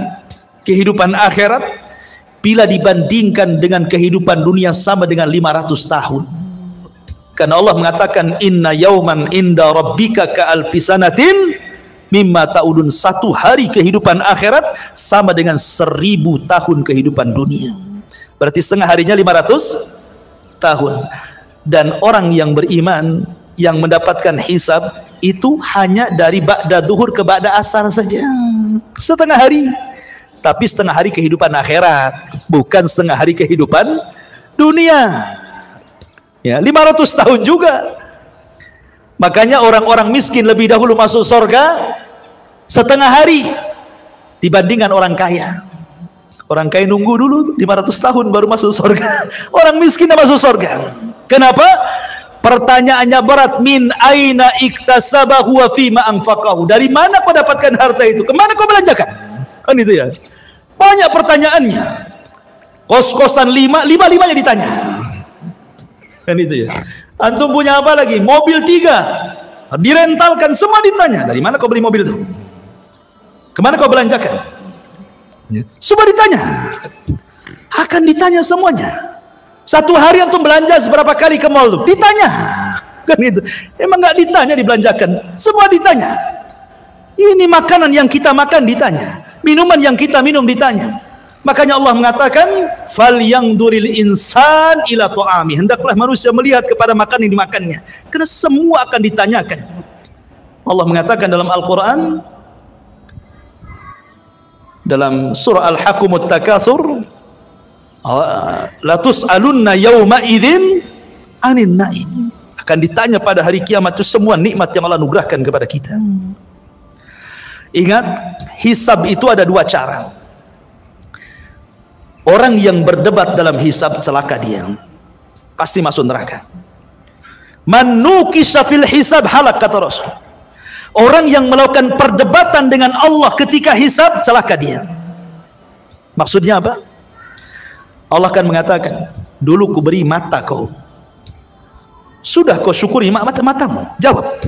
kehidupan akhirat, bila dibandingkan dengan kehidupan dunia, sama dengan 500 tahun. Karena Allah mengatakan, inna yauman inda rabbika ka'alfi sanatin mimma ta'udun, satu hari kehidupan akhirat sama dengan 1000 tahun kehidupan dunia. Berarti setengah harinya 500 tahun. Dan orang yang beriman yang mendapatkan hisab itu hanya dari ba'da zuhur ke ba'da asar saja, setengah hari. Tapi setengah hari kehidupan akhirat, bukan setengah hari kehidupan dunia. Ya, 500 tahun juga. Makanya orang-orang miskin lebih dahulu masuk surga setengah hari dibandingkan orang kaya. Orang kaya nunggu dulu 500 tahun baru masuk surga. Orang miskin masuk surga. Kenapa? Pertanyaannya berat. Min aina iktasabahu wa fima anfaqahu, dari mana kau dapatkan harta itu, kemana kau belanjakan? Kan itu ya, banyak pertanyaannya. Kos-kosan 5-5-nya ditanya, kan itu ya. Antum punya apa lagi? Mobil 3 direntalkan, semua ditanya. Dari mana kau beli mobil itu, kemana kau belanjakan? Semua ditanya, akan ditanya semuanya. Satu hari antum belanja seberapa kali ke mall tuh, ditanya. Kan itu, emang nggak ditanya dibelanjakan, semua ditanya. Ini makanan yang kita makan ditanya, minuman yang kita minum ditanya. Makanya Allah mengatakan, falyangduril insan ila ta'ami, hendaklah manusia melihat kepada makanan yang dimakannya, karena semua akan ditanyakan. Allah mengatakan dalam Al-Quran, dalam surah Al-Hakumut Takatsur, la tus'alunna yawma idzin anin na'im, akan ditanya pada hari kiamat itu semua nikmat yang Allah anugerahkan kepada kita. Ingat, hisab itu ada dua cara. Orang yang berdebat dalam hisab celaka dia, pasti masuk neraka. Man nukisha fil hisab halak, kata Rasul. Orang yang melakukan perdebatan dengan Allah ketika hisab, celaka dia. Maksudnya apa? Allah akan mengatakan, dulu ku beri mata kau, sudah kau syukuri matamu? Jawab.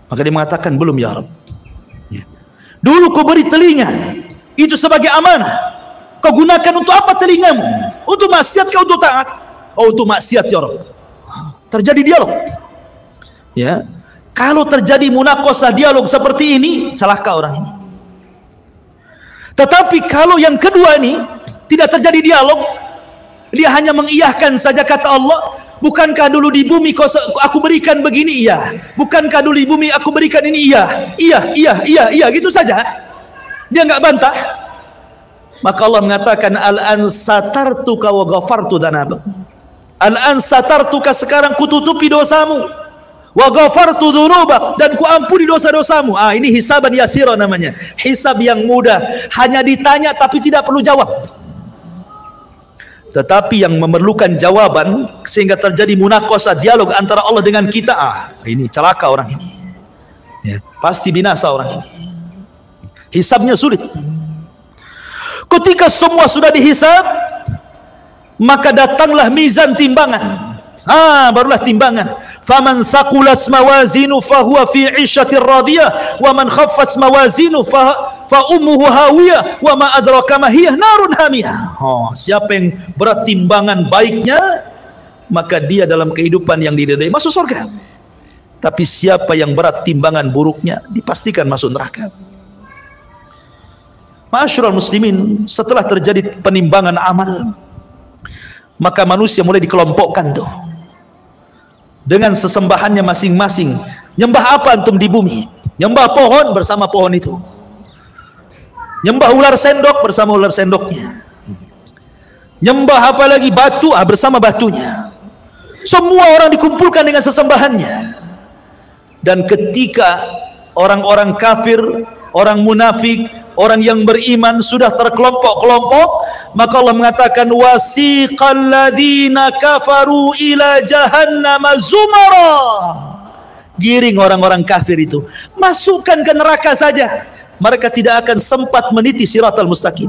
Maka dia mengatakan, belum ya Rabb. Dulu kau beri telinga, itu sebagai amanah, kau gunakan untuk apa telingamu? Untuk maksiat kau untuk taat? Oh, untuk maksiat ya Rabb. Terjadi dialog. Ya, kalau terjadi munaqashah, dialog seperti ini, celaka orang ini. Tetapi kalau yang kedua ini tidak terjadi dialog, dia hanya mengiyahkan saja kata Allah, bukankah dulu di bumi aku berikan begini? Iya. Bukankah dulu di bumi aku berikan ini? Iya. Iya, gitu saja. Dia nggak bantah. Maka Allah mengatakan, al-an satartuka wa ghafartu dzanabak. Al-an satartuka, sekarang kututupi dosamu, wa ghafartu dzunubak, dan ku ampuni dosa-dosamu. Ini hisaban yasira namanya, hisab yang mudah, hanya ditanya tapi tidak perlu jawab. Tetapi yang memerlukan jawaban sehingga terjadi munaqashah, dialog antara Allah dengan kita, ini celaka orang ini, ya, pasti binasa orang ini. Hisabnya sulit. Ketika semua sudah dihisab, maka datanglah mizan, timbangan. Barulah timbangan. Faman thaqulat mawazinu fahuwa fi 'ishatir radiyah wa man khaffat mawazinu fa ummuhu hawiyah wa ma adraka ma hiya narun hamiyah. Siapa yang berat timbangan baiknya, maka dia dalam kehidupan yang diridai masuk surga. Tapi siapa yang berat timbangan buruknya, dipastikan masuk neraka. Ma'asyiral muslimin, setelah terjadi penimbangan amal, maka manusia mulai dikelompokkan tuh dengan sesembahannya masing-masing. Nyembah apa antum di bumi? Nyembah pohon, bersama pohon itu. Nyembah ular sendok, bersama ular sendoknya. Nyembah apa lagi? Batu, bersama batunya. Semua orang dikumpulkan dengan sesembahannya. Dan ketika orang-orang kafir, orang munafik, orang yang beriman sudah terkelompok-kelompok, maka Allah mengatakan wasiqal ladzina kafaru ila jahannam zumara. Giring orang-orang kafir itu, masukkan ke neraka saja. Mereka tidak akan sempat meniti siratal mustaqim.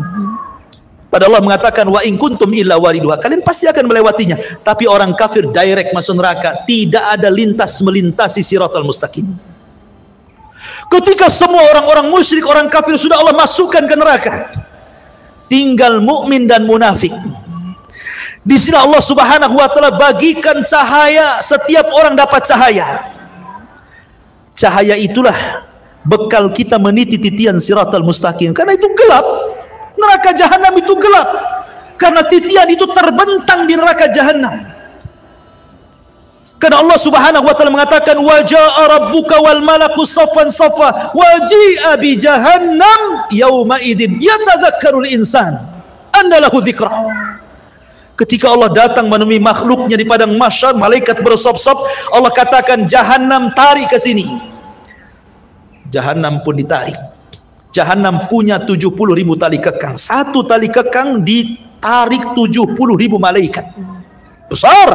Padahal Allah mengatakan wa in kuntum illa wariduha, kalian pasti akan melewatinya. Tapi orang kafir direct masuk neraka, tidak ada lintas melintasi siratal mustaqim. Ketika semua orang-orang musyrik, orang kafir sudah Allah masukkan ke neraka, tinggal mukmin dan munafik. Di sini Allah Subhanahu wa taala bagikan cahaya, setiap orang dapat cahaya. Cahaya itulah bekal kita meniti titian siratal mustaqim, karena itu gelap. Neraka jahanam itu gelap karena titian itu terbentang di neraka jahanam. Karena Allah Subhanahu wa taala mengatakan wa jaa rabbuka wal malaku saffan saffa wa ji'a bi jahannam yauma idzin yatadzakkarul insan anna lahu dzikra. Ketika Allah datang menemui makhluknya di padang mahsyar, malaikat bersop-sop, Allah katakan jahanam tarik ke sini. Jahanam pun ditarik. Jahanam punya 70.000 tali kekang. Satu tali kekang ditarik 70.000 malaikat. Besar.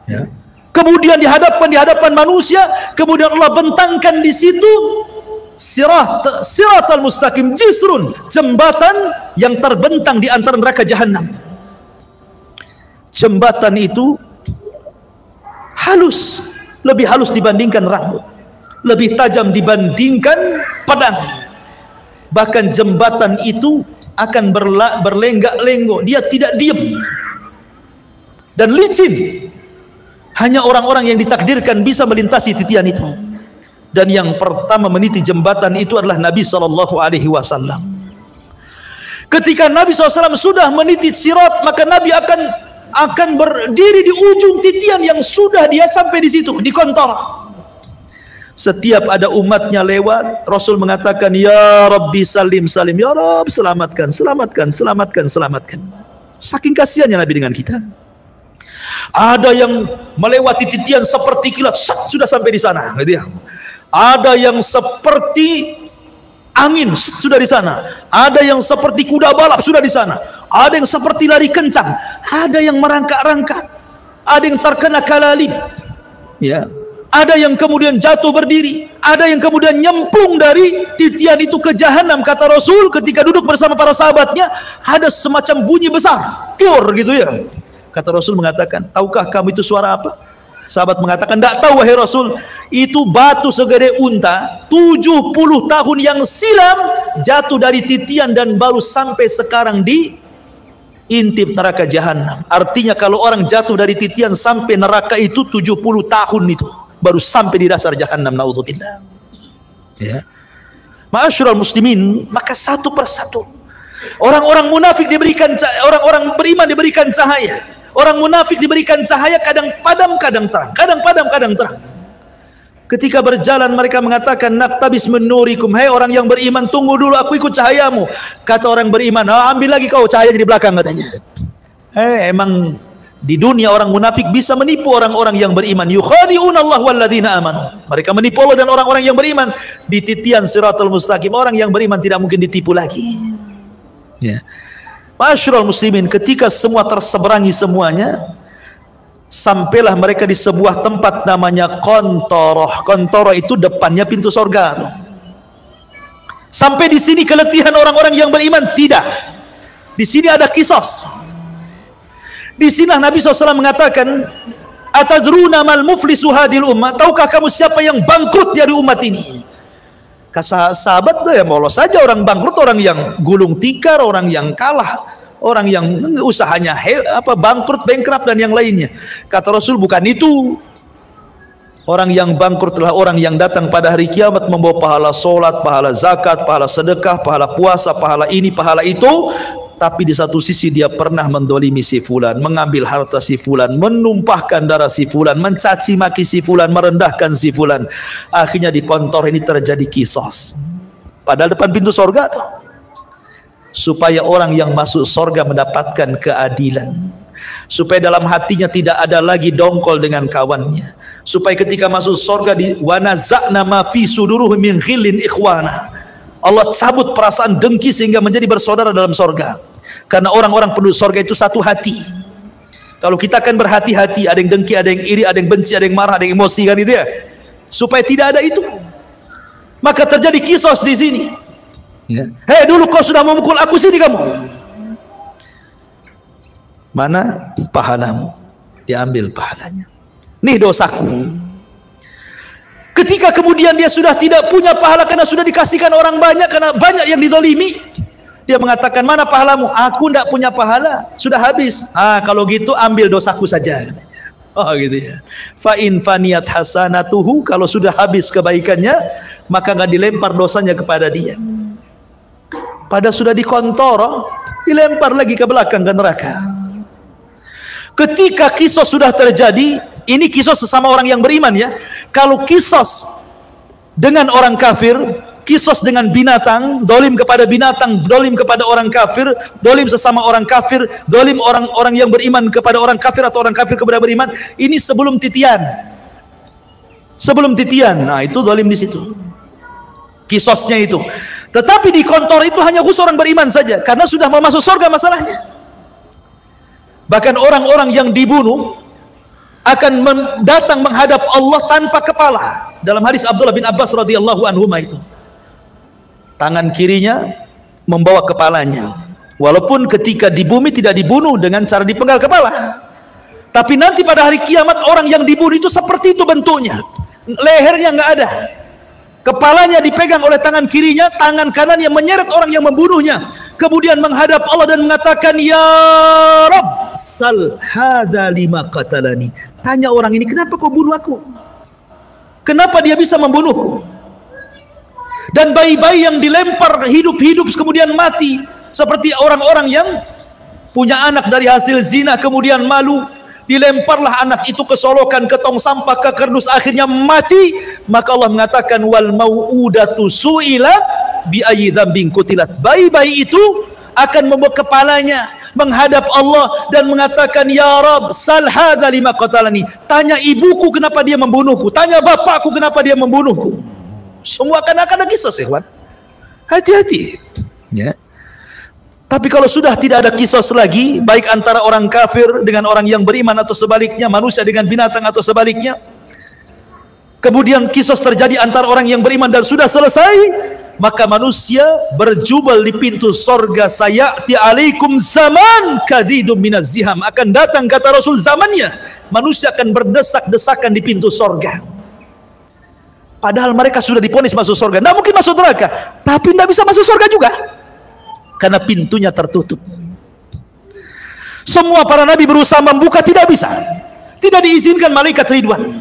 Ya. Kemudian di hadapan manusia, kemudian Allah bentangkan di situ siratal mustaqim, jisrun, jembatan yang terbentang di antara neraka jahanam. Jembatan itu halus, lebih halus dibandingkan rambut, lebih tajam dibandingkan pedang. Bahkan jembatan itu akan berlenggak-lenggok, dia tidak diam dan licin. Hanya orang-orang yang ditakdirkan bisa melintasi titian itu. Dan yang pertama meniti jembatan itu adalah Nabi SAW. Ketika Nabi SAW sudah meniti sirat, maka Nabi akan berdiri di ujung titian yang sudah dia sampai di situ, di kontara. Setiap ada umatnya lewat, Rasul mengatakan, ya Rabbi salim salim, ya Rabb selamatkan, selamatkan, selamatkan, selamatkan. Saking kasihannya Nabi dengan kita. Ada yang melewati titian seperti kilat, sudah sampai di sana, gitu ya. Ada yang seperti angin, sudah di sana. Ada yang seperti kuda balap, sudah di sana. Ada yang seperti lari kencang. Ada yang merangkak-rangkak. Ada yang terkena kalalib, ya. Ada yang kemudian jatuh berdiri. Ada yang kemudian nyemplung dari titian itu ke jahanam. Kata Rasul ketika duduk bersama para sahabatnya, ada semacam bunyi besar, tur gitu ya. Kata Rasul mengatakan, tahukah kamu itu suara apa? Sahabat mengatakan, tidak tahu wahai Rasul. Itu batu segede unta 70 tahun yang silam jatuh dari titian dan baru sampai sekarang di intip neraka jahanam. Artinya kalau orang jatuh dari titian sampai neraka itu 70 tahun itu baru sampai di dasar jahanam, naudzubillah. Ya. Ma'asyiral muslimin, maka satu persatu orang-orang munafik diberikan, orang-orang beriman diberikan cahaya. Orang munafik diberikan cahaya, kadang padam, kadang terang, kadang padam, kadang terang. Ketika berjalan mereka mengatakan, naktabis min nurikum, hei orang yang beriman, tunggu dulu, aku ikut cahayamu. Kata orang beriman, ambil lagi kau cahaya di belakang, katanya. Emang Di dunia orang munafik bisa menipu orang-orang yang beriman. Yukhadi'una Allah walladzina amanu. Mereka menipu Allah dan orang-orang yang beriman. Di titian siratal mustaqim, orang yang beriman tidak mungkin ditipu lagi. Ya. Ma'asyiral muslimin, ketika semua terseberangi semuanya, sampailah mereka di sebuah tempat namanya Qantoroh. Qantoroh itu depannya pintu sorga. Sampai di sini keletihan orang-orang yang beriman? Tidak. Di sini ada kisos. Di sini Nabi SAW mengatakan, atadruna mal muflisu hadil ummah, tahukah kamu siapa yang bangkrut dari umat ini? Kata sahabat, ya Allah saja orang bangkrut, orang yang gulung tikar, orang yang kalah, orang yang usahanya bangkrut, bankrupt dan yang lainnya. Kata Rasul, bukan itu. Orang yang bangkrut adalah orang yang datang pada hari kiamat membawa pahala solat, pahala zakat, pahala sedekah, pahala puasa, pahala ini, pahala itu, tapi di satu sisi dia pernah mendolimi si fulan, mengambil harta si fulan, menumpahkan darah si fulan, mencaci maki si fulan, merendahkan si fulan. Akhirnya di kantor ini terjadi kisos. Padahal depan pintu sorga tuh, supaya orang yang masuk sorga mendapatkan keadilan, supaya dalam hatinya tidak ada lagi dongkol dengan kawannya, supaya ketika masuk sorga di wanaza'na ma fi suduruhum min ghillin ikhwana, Allah cabut perasaan dengki sehingga menjadi bersaudara dalam sorga. Karena orang-orang penduduk sorga itu satu hati. Kalau kita akan berhati-hati, ada yang dengki, ada yang iri, ada yang benci, ada yang marah, ada yang emosi, kan itu ya. Supaya tidak ada itu, maka terjadi kisos di sini. Ya. Hei, dulu kau sudah memukul aku, sini kamu. Mana pahalamu? Diambil pahalanya. Nih dosaku. Ketika kemudian dia sudah tidak punya pahala karena sudah dikasihkan orang banyak, karena banyak yang didolimi, dia mengatakan, mana pahalamu? Aku tidak punya pahala, sudah habis. Kalau gitu ambil dosaku saja, katanya. Oh gitu ya. Fa in faniyat hasanatuhu, kalau sudah habis kebaikannya, maka nggak dilempar dosanya kepada dia. Pada sudah dikontoro, dilempar lagi ke belakang ke neraka. Ketika kisos sudah terjadi, ini kisos sesama orang yang beriman ya. Kalau kisos dengan orang kafir, kisos dengan binatang, dolim kepada binatang, dolim kepada orang kafir, dolim sesama orang kafir, dolim orang-orang yang beriman kepada orang kafir atau orang kafir kepada beriman, ini sebelum titian. Sebelum titian, nah itu dolim di situ. Kisosnya itu. Tetapi di kantor itu hanya khusus orang beriman saja, karena sudah mau masuk surga masalahnya. Bahkan orang-orang yang dibunuh akan datang menghadap Allah tanpa kepala. Dalam hadis Abdullah bin Abbas radhiyallahu anhu itu, tangan kirinya membawa kepalanya. Walaupun ketika di bumi tidak dibunuh dengan cara dipenggal kepala, tapi nanti pada hari kiamat orang yang dibunuh itu seperti itu bentuknya. Lehernya nggak ada, kepalanya dipegang oleh tangan kirinya, tangan kanannya menyeret orang yang membunuhnya, kemudian menghadap Allah dan mengatakan, ya Rabb, sal hadza lima qatalani. Tanya orang ini, kenapa kau bunuh aku? Kenapa dia bisa membunuhku? Dan bayi-bayi yang dilempar hidup-hidup kemudian mati, seperti orang-orang yang punya anak dari hasil zina kemudian malu, dilemparlah anak itu ke solokan, ke tong sampah, ke kardus, akhirnya mati. Maka Allah mengatakan, wal mau'udatu su'ilat bi ayyi dzambin qutilat. Bayi-bayi itu akan membawa kepalanya menghadap Allah dan mengatakan, ya Rabb, sal hadza lima qatalani. Tanya ibuku kenapa dia membunuhku, tanya bapakku kenapa dia membunuhku. Semua akan ada kisah, ikhwan. Hati-hati ya. Tapi kalau sudah tidak ada kisos lagi, baik antara orang kafir dengan orang yang beriman atau sebaliknya, manusia dengan binatang atau sebaliknya, kemudian kisos terjadi antara orang yang beriman dan sudah selesai, maka manusia berjubel di pintu sorga. Sayati alaikum zaman kadidum minaz ziham. Akan datang, kata Rasul, zamannya manusia akan berdesak-desakan di pintu sorga. Padahal mereka sudah diponis masuk sorga, tidak mungkin masuk neraka, tapi tidak bisa masuk sorga juga karena pintunya tertutup. Semua para nabi berusaha membuka, tidak bisa, tidak diizinkan malaikat ridwan.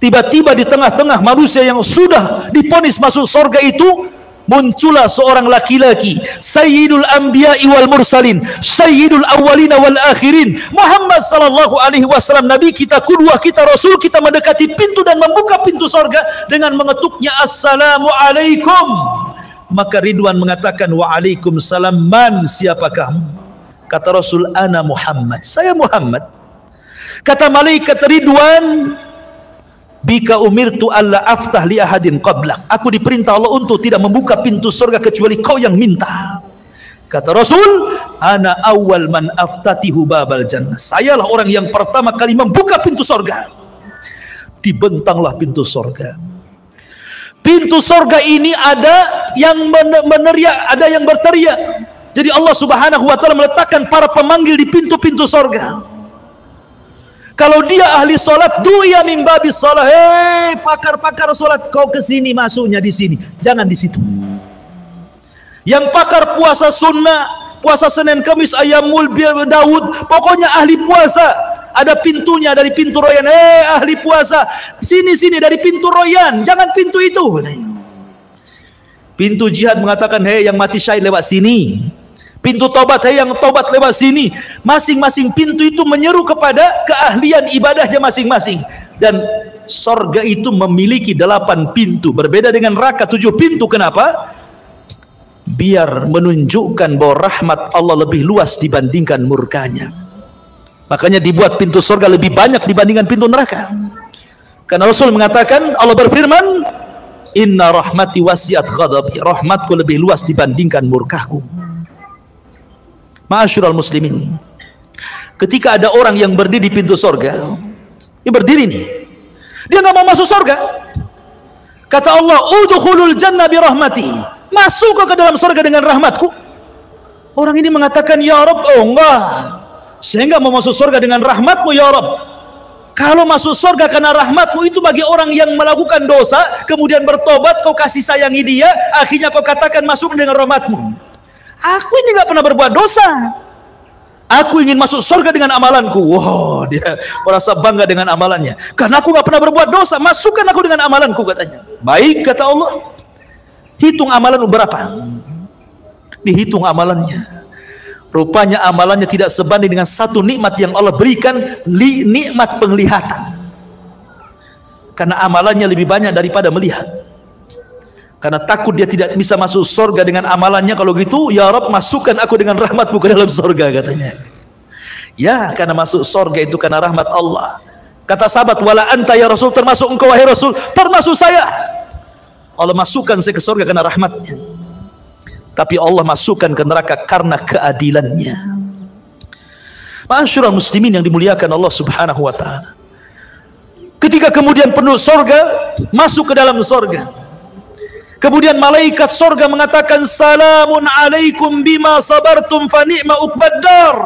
Tiba-tiba di tengah-tengah manusia yang sudah diponis masuk surga itu, muncullah seorang laki-laki, sayyidul anbiya'i wal mursalin, sayyidul awwalina wal akhirin, Muhammad sallallahu alaihi wasallam, nabi kita, qudwah kita, rasul kita, mendekati pintu dan membuka pintu surga dengan mengetuknya, assalamu alaikum. Maka Ridwan mengatakan, waalaikumsalam, man, siapa kamu? Kata Rasul, ana Muhammad, saya Muhammad. Kata malaikat Ridwan, bika umirtu alla aftah li ahadin qablak, aku diperintah Allah untuk tidak membuka pintu surga kecuali kau yang minta. Kata Rasul, ana awal man aftatihu babal jannah, sayalah orang yang pertama kali membuka pintu surga. Dibentanglah pintu surga. Pintu surga ini ada yang meneriak, ada yang berteriak. Jadi Allah Subhanahu wa taala meletakkan para pemanggil di pintu-pintu surga. Kalau dia ahli salat, duya min babis salat. Hei pakar-pakar salat, kau ke sini, masuknya di sini, jangan di situ. Yang pakar puasa sunnah, puasa Senin Kamis, Ayyamul Daud, pokoknya ahli puasa, ada pintunya dari pintu royan. Ahli puasa, sini dari pintu royan, jangan pintu itu. Pintu jihad mengatakan, yang mati syahid lewat sini. Pintu tobat, yang tobat lewat sini. Masing-masing pintu itu menyeru kepada keahlian ibadahnya masing-masing. Dan sorga itu memiliki 8 pintu, berbeda dengan neraka 7 pintu. Kenapa? Biar menunjukkan bahwa rahmat Allah lebih luas dibandingkan murkanya. Makanya dibuat pintu surga lebih banyak dibandingkan pintu neraka. Karena Rasul mengatakan, Allah berfirman, inna rahmati wasiat ghadabi, rahmatku lebih luas dibandingkan murkahku. Ma'asyiral muslimin, ketika ada orang yang berdiri di pintu surga, dia berdiri nih, dia nggak mau masuk surga. Kata Allah, udkhulul jannah bi rahmati, masuk ke dalam surga dengan rahmatku. Orang ini mengatakan, ya Rabb, oh enggak, saya enggak mau masuk surga dengan rahmatmu ya Rabb. Kalau masuk surga karena rahmatmu itu bagi orang yang melakukan dosa kemudian bertobat, kau kasih sayangi dia, akhirnya kau katakan masuk dengan rahmatmu. Aku ini enggak pernah berbuat dosa, aku ingin masuk surga dengan amalanku. Wow, dia merasa bangga dengan amalannya, karena aku enggak pernah berbuat dosa, masukkan aku dengan amalanku, katanya. Baik, kata Allah, hitung amalan berapa. Dihitung amalannya, rupanya amalannya tidak sebanding dengan satu nikmat yang Allah berikan, nikmat penglihatan. Karena amalannya lebih banyak daripada melihat. Karena takut dia tidak bisa masuk surga dengan amalannya. Kalau gitu, ya Rabb, masukkan aku dengan rahmatmu ke dalam surga, katanya. Ya, karena masuk surga itu karena rahmat Allah. Kata sahabat, wala anta ya Rasul, termasuk engkau wahai Rasul, termasuk saya. Allah masukkan saya ke surga karena rahmatnya. Tapi Allah masukkan ke neraka karena keadilannya. Ma'asyiral muslimin yang dimuliakan Allah Subhanahu wa taala. Ketika kemudian penduduk surga masuk ke dalam surga, kemudian malaikat surga mengatakan, salamun alaikum bima sabartum fa ni'ma uqbaddar.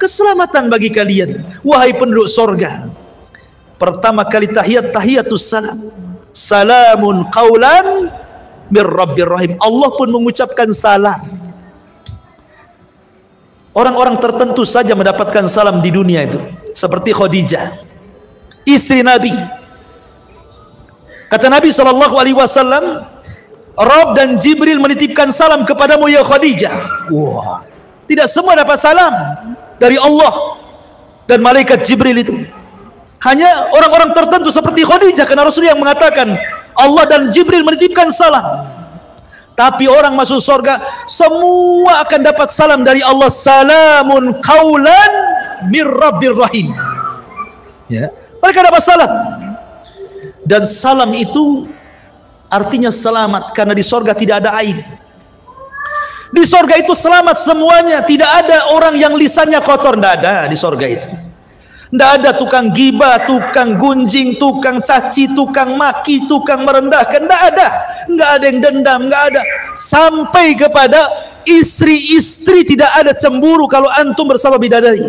Keselamatan bagi kalian wahai penduduk surga. Pertama kali tahiyatus salam, salamun qaulan mir rabbir rahim. Allah pun mengucapkan salam. Orang-orang tertentu saja mendapatkan salam di dunia itu, seperti Khadijah, istri Nabi. Kata Nabi SAW, Rabb dan Jibril menitipkan salam kepadamu ya Khadijah. Wah, tidak semua dapat salam dari Allah dan malaikat Jibril itu. Hanya orang-orang tertentu seperti Khadijah, karena Rasul yang mengatakan Allah dan Jibril menitipkan salam. Tapi orang masuk surga semua akan dapat salam dari Allah, salamun qaulan mir rabbir rahim. Ya, mereka dapat salam. Dan salam itu artinya selamat, karena di surga tidak ada aib. Di surga itu selamat semuanya, tidak ada orang yang lisannya kotor, tidak ada di surga itu. Tidak ada tukang gibah, tukang gunjing, tukang caci, tukang maki, tukang merendahkan, tidak ada. Nggak ada yang dendam, nggak ada. Sampai kepada istri-istri tidak ada cemburu kalau antum bersama bidadari,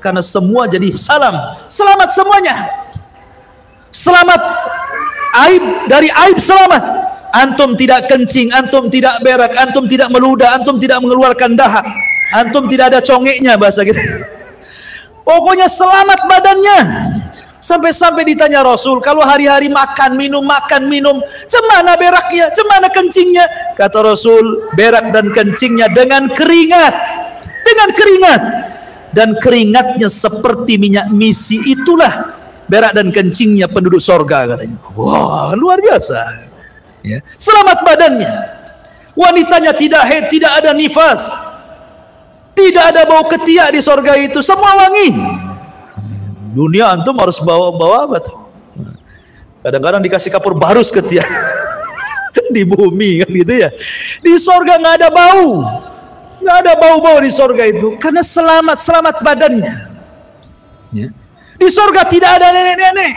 karena semua jadi salam, selamat semuanya. Selamat aib, dari aib selamat. Antum tidak kencing, antum tidak berak, antum tidak meludah, antum tidak mengeluarkan dahak, antum tidak ada congeknya, bahasa gitu. Pokoknya selamat badannya. Sampai-sampai ditanya Rasul, kalau hari-hari makan minum, cemana beraknya, cemana kencingnya? Kata Rasul, berak dan kencingnya dengan keringat, dan keringatnya seperti minyak misi, itulah berak dan kencingnya penduduk surga, katanya. Wah, luar biasa. Ya. Selamat badannya. Wanitanya tidak haid, tidak ada nifas, Tidak ada bau ketiak di sorga itu, semua wangi. Dunia antum harus bawa apa tuh? Kadang-kadang dikasih kapur barus ketiak. Di bumi kan gitu ya. Di sorga nggak ada bau, nggak ada bau-bau di sorga itu, karena selamat badannya. Ya. Di sorga tidak ada nenek-nenek.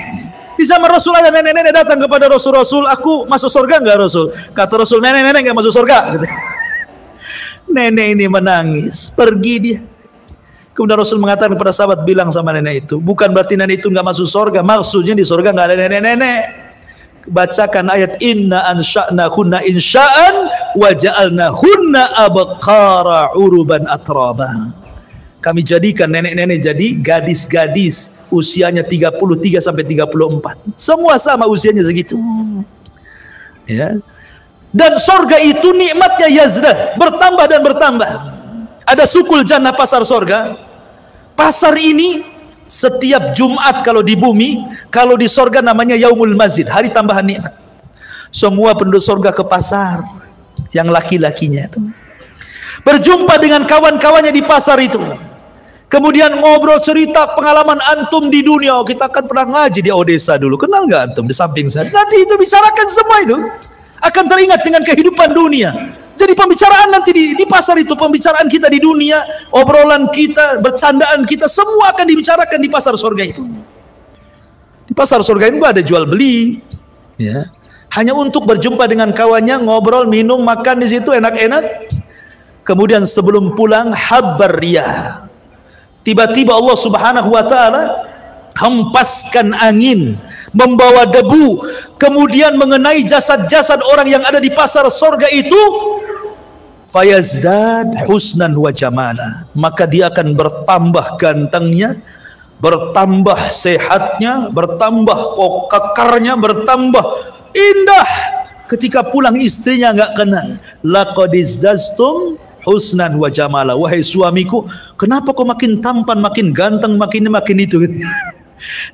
Di zaman Rasul ada nenek-nenek datang kepada Rasul, aku masuk sorga nggak Rasul? Kata Rasul, nenek-nenek nggak masuk sorga. Gitu. Nenek ini menangis, pergi dia. Kemudian Rasul mengatakan kepada sahabat, bilang sama nenek itu, bukan berarti nenek itu nggak masuk sorga, maksudnya di sorga nggak ada nenek-nenek. Bacakan ayat inna ansha'na hunna insha'an wa ja'alna hunna abqara uruban atraba. Kami jadikan nenek-nenek jadi gadis-gadis usianya 33 sampai 34. Semua sama usianya segitu. Ya. Dan sorga itu nikmatnya yazdah, bertambah dan bertambah. Ada sukul jannah, pasar sorga. Pasar ini setiap Jumat kalau di bumi, kalau di sorga namanya Yaumul Mazid, hari tambahan nikmat. Semua penduduk sorga ke pasar, yang laki-lakinya itu berjumpa dengan kawan-kawannya di pasar itu. Kemudian ngobrol cerita pengalaman antum di dunia. Kita kan pernah ngaji di Odessa dulu, kenal nggak antum di samping sana? Nanti itu bicarakan semua itu, akan teringat dengan kehidupan dunia. Jadi pembicaraan nanti di pasar itu, pembicaraan kita di dunia, obrolan kita, bercandaan kita, semua akan dibicarakan di pasar surga itu. Di pasar surga itu ada jual beli, ya. Hanya untuk berjumpa dengan kawannya, ngobrol, minum, makan di situ enak-enak. Kemudian sebelum pulang habar riyah. Tiba-tiba Allah Subhanahu wa taala hempaskan angin, membawa debu, kemudian mengenai jasad-jasad orang yang ada di pasar sorga itu, fayazdad husnan wa jamala, maka dia akan bertambah gantengnya, bertambah sehatnya, bertambah kekarnya, bertambah indah. Ketika pulang istrinya nggak kenal, laqad izdastum husnan wa jamala, wahai suamiku, kenapa kau makin tampan, makin ganteng, makin itu gitu.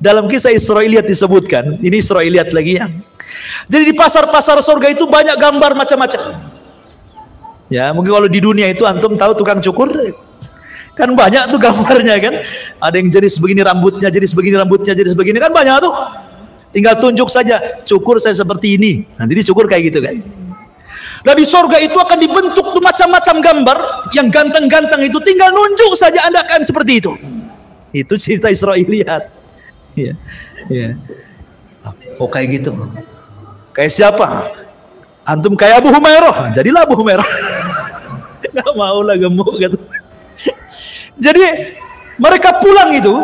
Dalam kisah Israiliyat disebutkan, ini Israiliyat lagi ya. Jadi di pasar-pasar surga itu banyak gambar macam-macam. Ya, mungkin kalau di dunia itu antum tahu tukang cukur, kan banyak tuh gambarnya kan. Ada yang jadi sebegini rambutnya, jadi sebegini rambutnya, jadi sebegini, kan banyak tuh. Tinggal tunjuk saja, cukur saya seperti ini. Nanti dicukur kayak gitu kan. Nah di surga itu akan dibentuk tuh macam-macam gambar yang ganteng-ganteng itu, tinggal nunjuk saja Anda akan seperti itu. Itu cerita Israiliyat. Ya, ya. Oh kayak gitu. Kayak siapa? Antum kayak Abu Humairah, jadilah Abu Humairah. Gak mau lah gemuk gitu. Jadi mereka pulang itu,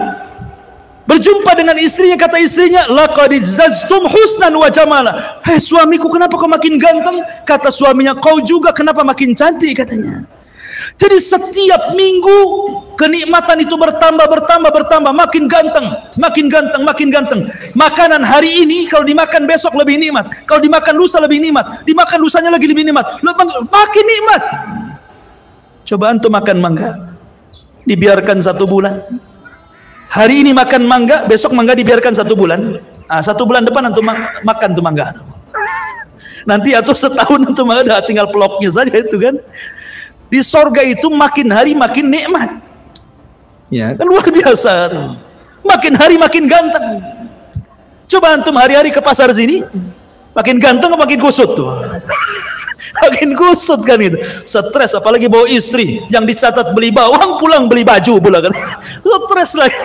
berjumpa dengan istrinya, kata istrinya, laqad izdaztum husnan wa jamala. Hei suamiku, kenapa kau makin ganteng? Kata suaminya, kau juga kenapa makin cantik, katanya. Jadi setiap minggu kenikmatan itu bertambah, makin ganteng, makin ganteng, makin ganteng. Makanan hari ini kalau dimakan besok lebih nikmat, kalau dimakan lusa lebih nikmat, dimakan lusanya lagi lebih nikmat, makin nikmat. Coba antum makan mangga, dibiarkan 1 bulan. Hari ini makan mangga, besok mangga dibiarkan 1 bulan. 1 bulan depan antum makan tuh mangga. Nanti atau setahun antum ada tinggal peloknya saja itu kan. Di sorga itu makin hari makin nikmat. Ya, kan luar biasa tuh. Makin hari makin ganteng. Coba antum hari-hari ke pasar sini, makin ganteng atau makin kusut tuh? Makin kusut kan itu. Stres, apalagi bawa istri yang dicatat beli bawang, pulang beli baju pula kan. Stres lagi.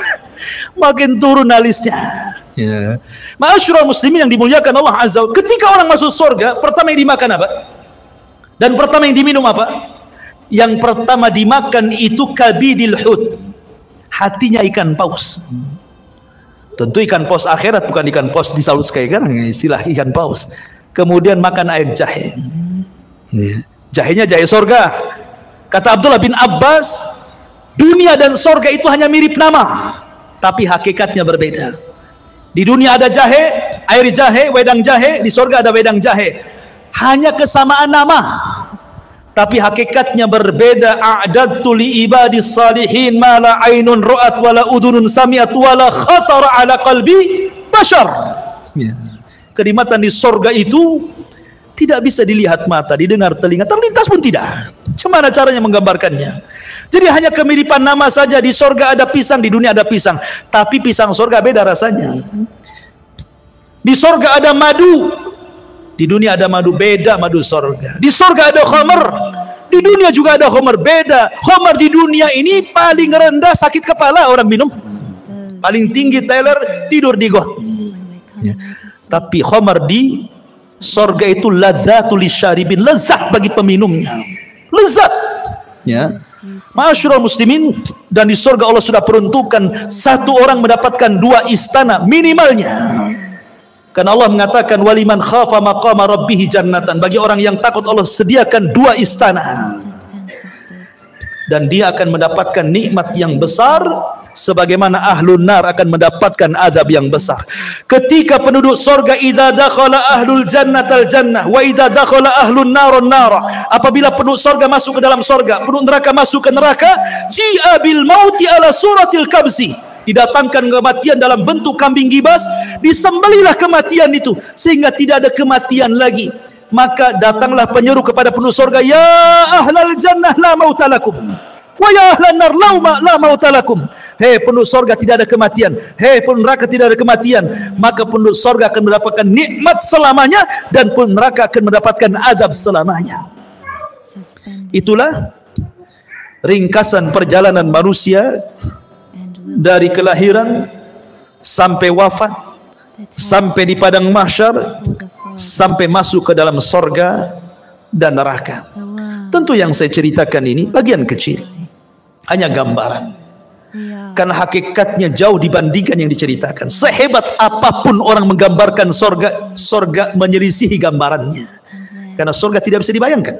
Makin turun alisnya. Ya. Ma'asyiral muslimin yang dimuliakan Allah Azza wa Jalla, ketika orang masuk surga, pertama yang dimakan apa? Dan pertama yang diminum apa? Yang pertama dimakan itu kabidil hut, hatinya ikan paus. Tentu ikan paus akhirat, bukan ikan paus di Saus kayak kan, istilah ikan paus. Kemudian makan air jahe. Jahenya jahe sorga. Kata Abdullah bin Abbas, dunia dan sorga itu hanya mirip nama, tapi hakikatnya berbeda. Di dunia ada jahe, air jahe, wedang jahe. Di sorga ada wedang jahe. Hanya kesamaan nama, tapi hakikatnya berbeda. A'dadtu li ibadis salihin ma la ainun ra'at wa la udhunun sami'at wa la khatara ala qalbi bashar. Ya. Kenikmatan di sorga itu tidak bisa dilihat mata, didengar telinga, terlintas pun tidak. Bagaimana caranya menggambarkannya? Jadi hanya kemiripan nama saja. Di sorga ada pisang, di dunia ada pisang. Tapi pisang sorga beda rasanya. Di sorga ada madu, di dunia ada madu, beda madu sorga. Di sorga ada khamar, di dunia juga ada khamar, beda. Khamar di dunia ini paling rendah sakit kepala orang minum, paling tinggi teler tidur di got. Ya. Tapi khamar di sorga itu ladzatul lisyaribin, lezat bagi peminumnya, lezat. Ya, Ma'asyiral muslimin, dan di sorga Allah sudah peruntukkan satu orang mendapatkan 2 istana minimalnya. Karena Allah mengatakan waliman khafa maqama rabbih jannatan, bagi orang yang takut Allah sediakan 2 istana. Dan dia akan mendapatkan nikmat yang besar sebagaimana ahlun nar akan mendapatkan azab yang besar. Ketika penduduk sorga idza dakhala ahlul jannatal jannah wa idza dakhala ahlun naron nara, apabila penduduk sorga masuk ke dalam sorga, penduduk neraka masuk ke neraka, ji'a bil mauti ala suratil kabsi, didatangkan kematian dalam bentuk kambing gibas, disembelihlah kematian itu sehingga tidak ada kematian lagi. Maka datanglah penyeru kepada penduduk sorga, ya ahlal jannah la mautalakum wa ya ahlan nar la mautalakum. Hei penduduk sorga, tidak ada kematian. Hei penduduk neraka, tidak ada kematian. Maka penduduk sorga akan mendapatkan nikmat selamanya, dan penduduk neraka akan mendapatkan azab selamanya. Itulah ringkasan perjalanan manusia dari kelahiran sampai wafat, sampai di padang mahsyar, sampai masuk ke dalam sorga dan neraka. Tentu yang saya ceritakan ini bagian kecil, hanya gambaran. Karena hakikatnya jauh dibandingkan yang diceritakan. Sehebat apapun orang menggambarkan sorga, sorga menyelisihi gambarannya. Karena sorga tidak bisa dibayangkan.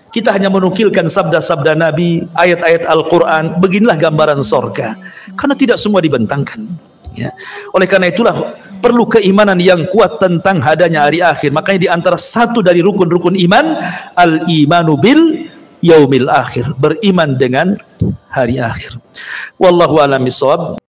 Kita hanya menukilkan sabda-sabda Nabi, ayat-ayat Al-Quran. Beginilah gambaran sorga. Karena tidak semua dibentangkan. Ya. Oleh karena itulah perlu keimanan yang kuat tentang adanya hari akhir. Makanya di antara satu dari rukun-rukun iman, al-imanu bil yaumil akhir, beriman dengan hari akhir. Wallahu a'lam bishawab.